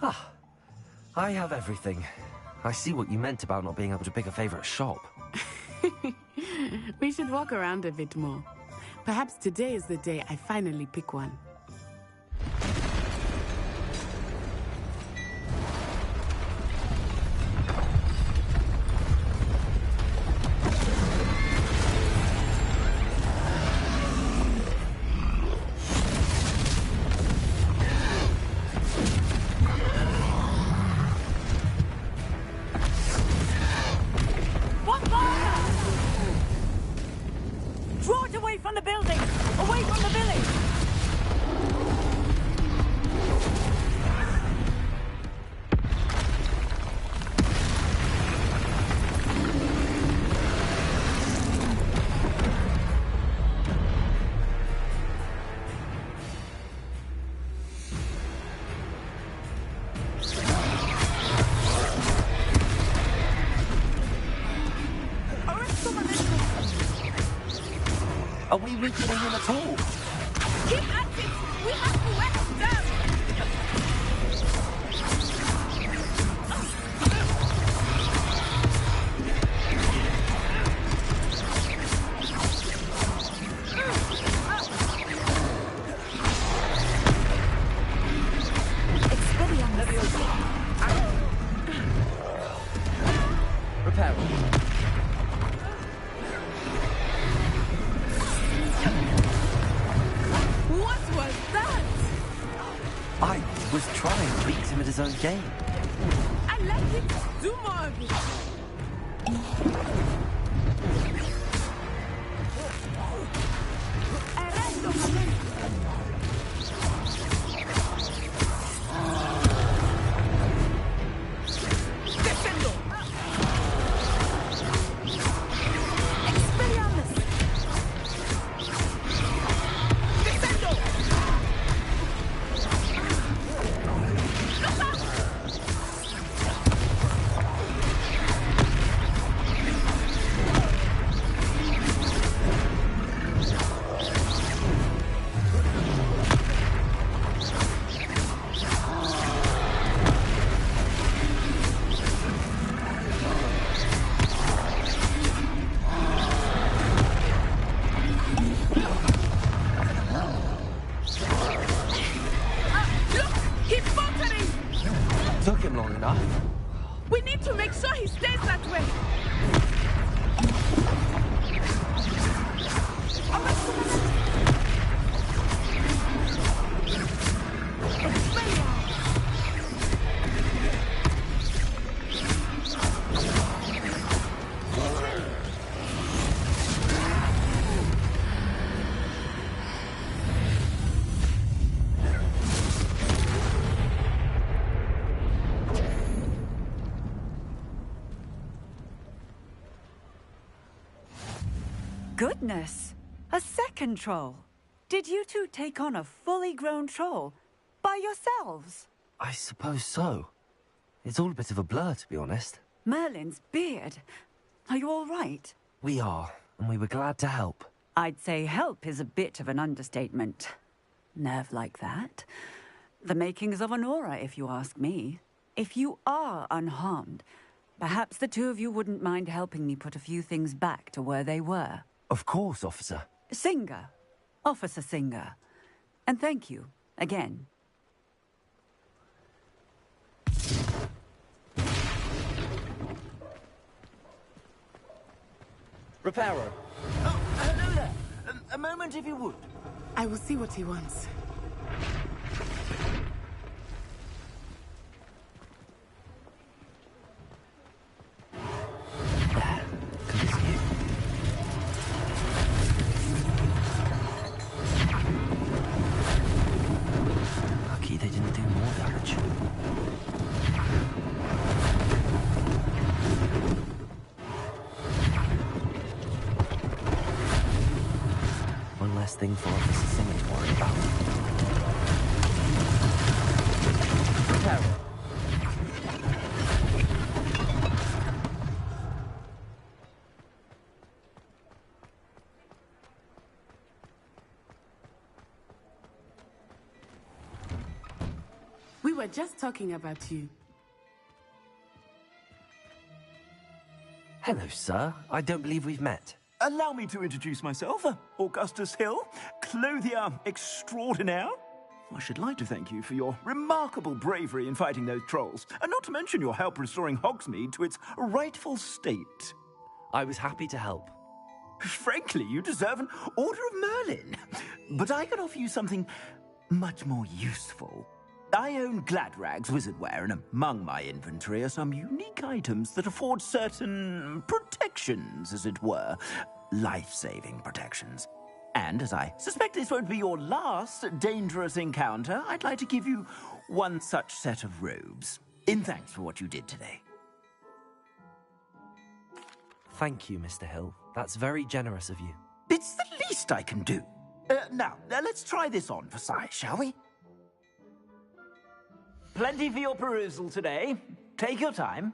Ah, I have everything. I see what you meant about not being able to pick a favorite shop. We should walk around a bit more. Perhaps today is the day I finally pick one. Draw it away from the building! Away from the village! Are we weakening him at all? Keep at it! We have to wear him down! Repair. What was that? I was trying to beat him at his own game. I like it. Do more of it. Took him long enough. We need to make sure he stays that way. Goodness! A second troll! Did you two take on a fully grown troll? By yourselves? I suppose so. It's all a bit of a blur, to be honest. Merlin's beard. Are you all right? We are, and we were glad to help. I'd say help is a bit of an understatement. Nerve like that. The makings of an aura, if you ask me. If you are unharmed, Perhaps the two of you wouldn't mind helping me put a few things back to where they were. Of course, officer. Singer. Officer Singer. And thank you, again. Reparo. Oh, hello there. A moment if you would. I will see what he wants. Lucky they didn't do more damage. One less thing for Officer Singer to worry about. We were just talking about you. Hello, sir. I don't believe we've met. Allow me to introduce myself, Augustus Hill, clothier extraordinaire. I should like to thank you for your remarkable bravery in fighting those trolls, and not to mention your help restoring Hogsmeade to its rightful state. I was happy to help. Frankly, you deserve an Order of Merlin. But I can offer you something much more useful. I own Gladrag's wizardware, and among my inventory are some unique items that afford certain protections, as it were. Life-saving protections. And as I suspect this won't be your last dangerous encounter, I'd like to give you one such set of robes, in thanks for what you did today. Thank you, Mr. Hill. That's very generous of you. It's the least I can do. Now, let's try this on for size, shall we? Plenty for your perusal today. Take your time.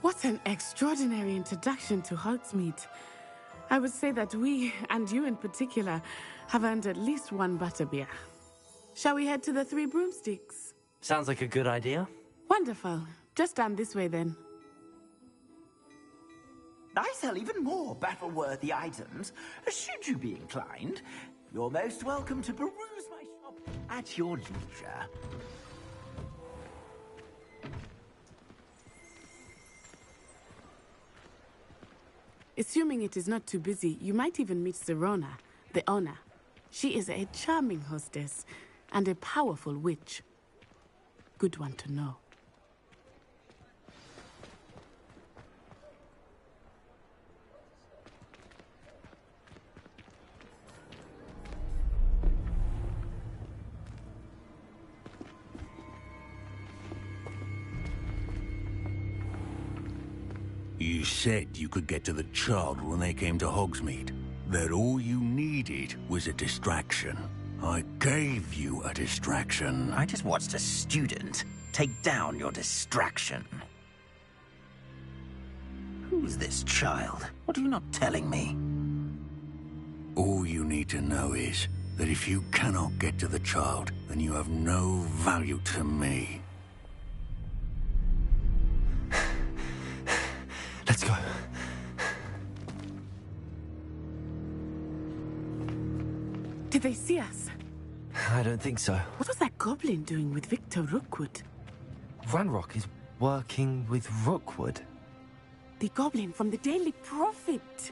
What an extraordinary introduction to Hogsmeade. I would say that we, and you in particular, have earned at least one butterbeer. Shall we head to the Three Broomsticks? Sounds like a good idea. Wonderful. Just down this way then. I sell even more battle-worthy items. Should you be inclined, you're most welcome to peruse my shop at your leisure. Assuming it is not too busy, you might even meet Sirona, the owner. She is a charming hostess and a powerful witch. Good one to know. You said you could get to the child when they came to Hogsmeade. That all you needed was a distraction. I gave you a distraction. I just watched a student take down your distraction. Who's this child? What are you not telling me? All you need to know is that if you cannot get to the child, then you have no value to me. Let's go. Did they see us? I don't think so. What was that goblin doing with Victor Rookwood? Ranrock is working with Rookwood. The goblin from the Daily Prophet.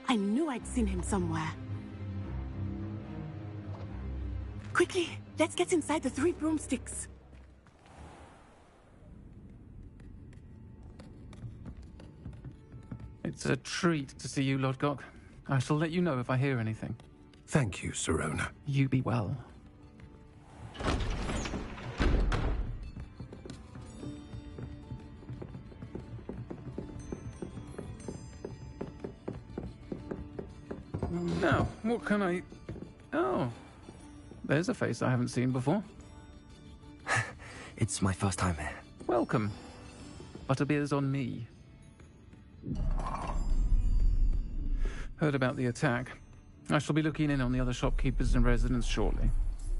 I knew I'd seen him somewhere. Quickly, let's get inside the Three Broomsticks. It's a treat to see you, Lodgok. I shall let you know if I hear anything. Thank you, Sirona. You be well. Now, what can I... Oh, there's a face I haven't seen before. It's my first time here. Welcome. Butterbeer's on me. Heard about the attack. I shall be looking in on the other shopkeepers and residents shortly.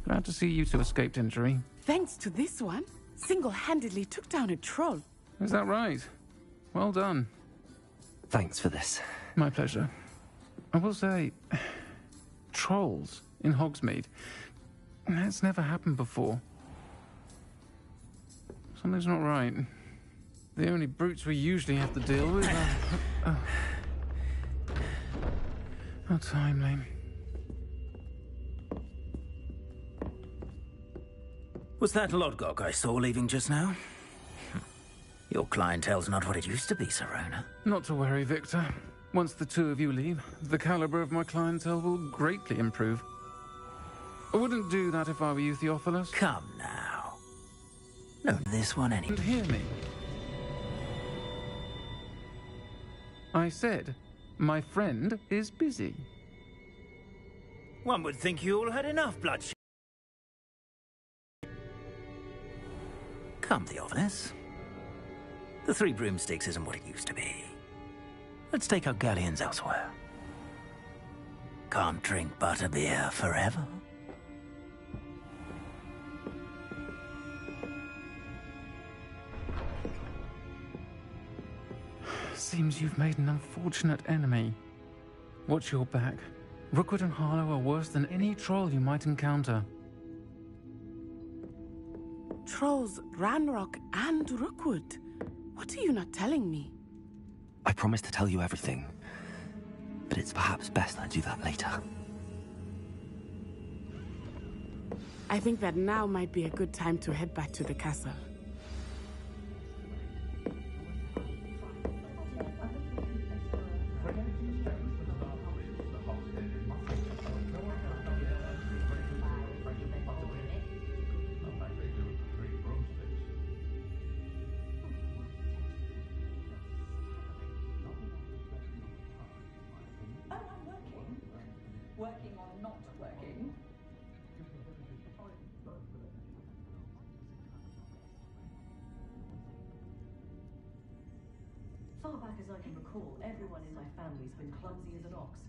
Glad to see you two escaped injury. Thanks to this one, single-handedly took down a troll. Is that right? Well done. Thanks for this. My pleasure. I will say, trolls in Hogsmeade. That's never happened before. Something's not right. The only brutes we usually have to deal with are... How timely. Was that Lodgok I saw leaving just now? Your clientele's not what it used to be, Serona. Not to worry, Victor. Once the two of you leave, the caliber of my clientele will greatly improve. I wouldn't do that if I were you, Theophilus. Come now. No, this one anyway. And hear me. I said, my friend is busy. One would think you all had enough bloodshed. Come, Theophilus. The Three Broomsticks isn't what it used to be. Let's take our galleons elsewhere. Can't drink butterbeer forever. Seems you've made an unfortunate enemy. Watch your back. Rookwood and Harlow are worse than any troll you might encounter. Trolls, Ranrock, and Rookwood. What are you not telling me? I promise to tell you everything, but it's perhaps best I do that later. I think that now might be a good time to head back to the castle. Working or not working? Far back as I can recall, everyone in my family's been clumsy as an ox,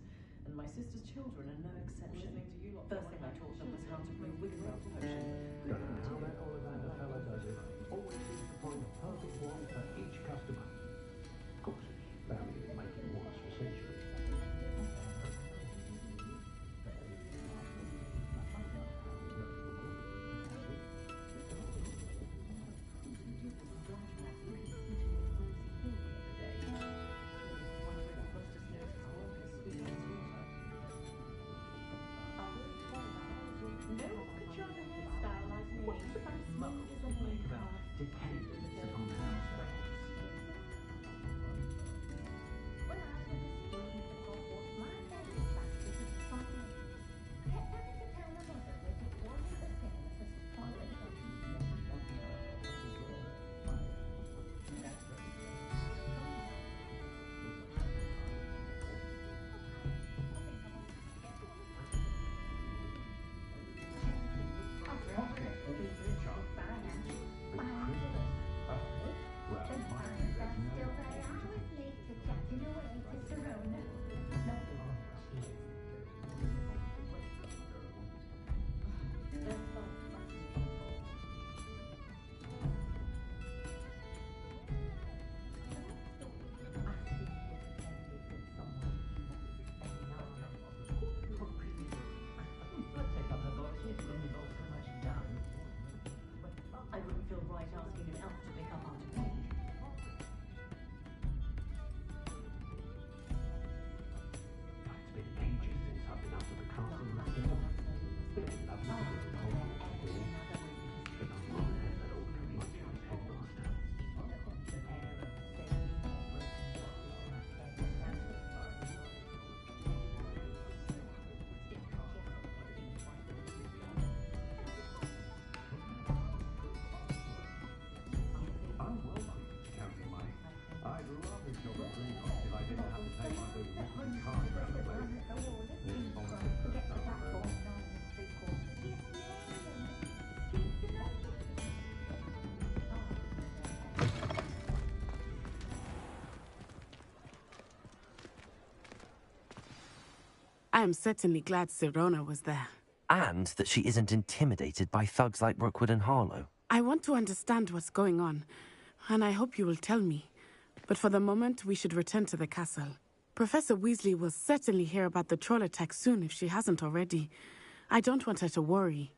and my sister's children are no exception. First thing I taught them was how to brew Wiggenweld potion. Don't know how that Ollivander fella does it. Always seems to find the perfect one for each customer. Of course, it's family that making wines for centuries. No one could show the hairstyle like me. Most of us make about dependent I am certainly glad Sirona was there. And that she isn't intimidated by thugs like Rookwood and Harlow. I want to understand what's going on, and I hope you will tell me. But for the moment, we should return to the castle. Professor Weasley will certainly hear about the troll attack soon if she hasn't already. I don't want her to worry.